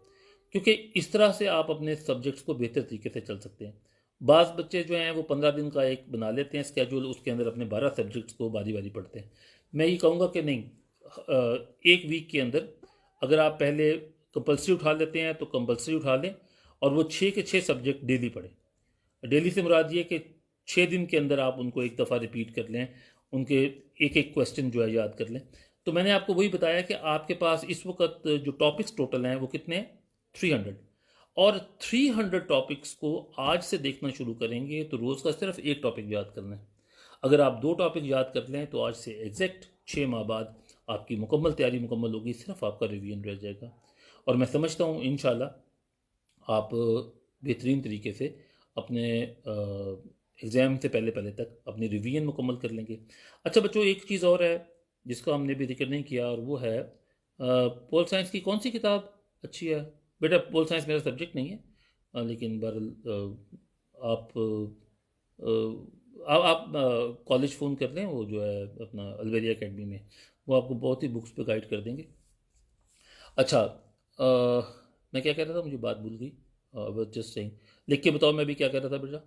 क्योंकि इस तरह से आप अपने सब्जेक्ट्स को बेहतर तरीके से चल सकते हैं। बाज़ बच्चे जो हैं वो 15 दिन का एक बना लेते हैं स्केजूल, उसके अंदर अपने 12 सब्जेक्ट्स को बारी बारी पढ़ते हैं। मैं ये कहूँगा कि नहीं, एक वीक के अंदर अगर आप पहले कंपलसरी उठा लेते हैं तो कंपलसरी उठा लें, और वो 6 के 6 सब्जेक्ट डेली पढ़ें। डेली से मुराद ये कि 6 दिन के अंदर आप उनको एक दफ़ा रिपीट कर लें, उनके एक एक क्वेश्चन जो है याद कर लें। तो मैंने आपको वही बताया कि आपके पास इस वक्त जो टॉपिक्स टोटल हैं वो कितने हैं? 300। और 300 टॉपिक्स को आज से देखना शुरू करेंगे तो रोज़ का सिर्फ एक टॉपिक याद करना है। अगर आप 2 टॉपिक याद कर लें तो आज से एग्जैक्ट 6 माह बाद आपकी मुकम्मल तैयारी मुकम्मल होगी, सिर्फ आपका रिवीजन रह जाएगा। और मैं समझता हूँ इंशाल्लाह आप बेहतरीन तरीके से अपने एग्ज़ाम से पहले पहले तक अपनी रिवीजन मुकम्मल कर लेंगे। अच्छा बच्चों, एक चीज़ और है जिसका हमने भी जिक्र नहीं किया, और वो है पोल साइंस की कौन सी किताब अच्छी है? बेटा, पोल साइंस मेरा सब्जेक्ट नहीं है, लेकिन बहरहाल आप कॉलेज फ़ोन कर लें, वो जो है अपना अलवेरिया एकेडमी में, वो आपको बहुत ही बुक्स पे गाइड कर देंगे। अच्छा, मैं क्या कह रहा था, मुझे बात भूल गई। जस्ट सेइंग, लिख के बताओ मैं भी क्या कह रहा था बेटा।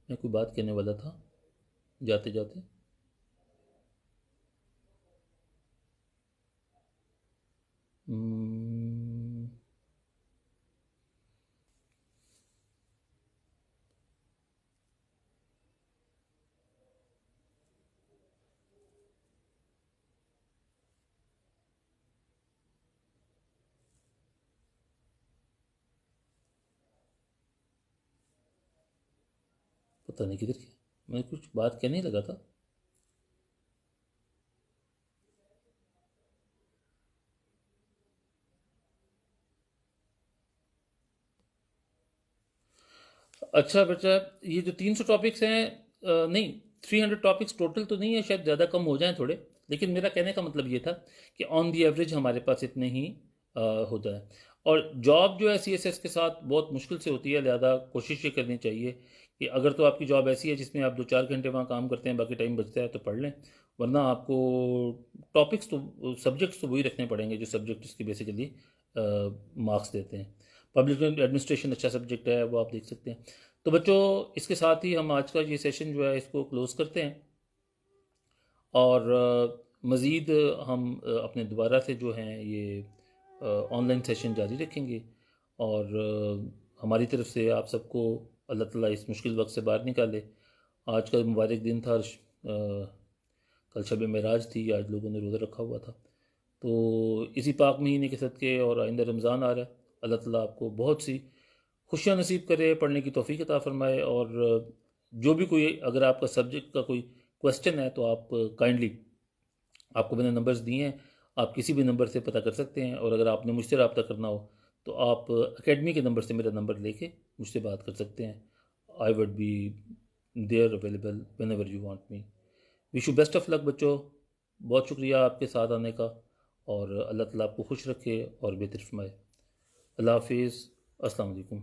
मैं कोई बात कहने वाला था जाते जाते। हम्म, पता नहीं किधर गया, मैं कुछ बात कहने लगा था। अच्छा बेटा, ये जो 300 टॉपिक्स हैं, नहीं, 300 टॉपिक्स टोटल तो नहीं है, शायद ज़्यादा कम हो जाएं थोड़े, लेकिन मेरा कहने का मतलब ये था कि ऑन दी एवरेज हमारे पास इतने ही होता है। और जॉब जो है सीएसएस के साथ बहुत मुश्किल से होती है, लिहाजा कोशिश ये करनी चाहिए कि अगर तो आपकी जॉब ऐसी है जिसमें आप 2-4 घंटे वहाँ काम करते हैं, बाकी टाइम बचता है, तो पढ़ लें, वरना आपको टॉपिक्स तो, सब्जेक्ट्स तो वही रखने पड़ेंगे जो सब्जेक्ट इसके बेसिकली मार्क्स देते हैं। पब्लिक एडमिनिस्ट्रेशन अच्छा सब्जेक्ट है, वो आप देख सकते हैं। तो बच्चों, इसके साथ ही हम आज का ये सेशन जो है इसको क्लोज़ करते हैं, और मज़ीद हम अपने दोबारा से जो हैं ये ऑनलाइन सेशन जारी रखेंगे। और हमारी तरफ से आप सबको अल्लाह ताला इस मुश्किल वक्त से बाहर निकाले। आज का मुबारक दिन था, कल शब मेराज थी, आज लोगों ने रोज़ा रखा हुआ था। तो इसी पाक महीने के सदक़े और आइंदा रमज़ान आ रहा है, अल्लाह ताला आपको बहुत सी खुशियाँ नसीब करे, पढ़ने की तौफ़ीक अता फ़रमाए। और जो भी कोई, अगर आपका सब्जेक्ट का कोई क्वेश्चन है तो आप काइंडली, आपको मैंने नंबर्स दिए हैं, आप किसी भी नंबर से पता कर सकते हैं। और अगर आपने मुझसे रब्ता करना हो तो आप एकेडमी के नंबर से मेरा नंबर लेके मुझसे बात कर सकते हैं। I would be there available whenever you want me. Wish you best of luck बच्चों, बहुत शुक्रिया आपके साथ आने का, और अल्लाह ताला आपको खुश रखे और बेहतर फरमाए। अल्लाह हाफिज़, अस्सलाम वालेकुम।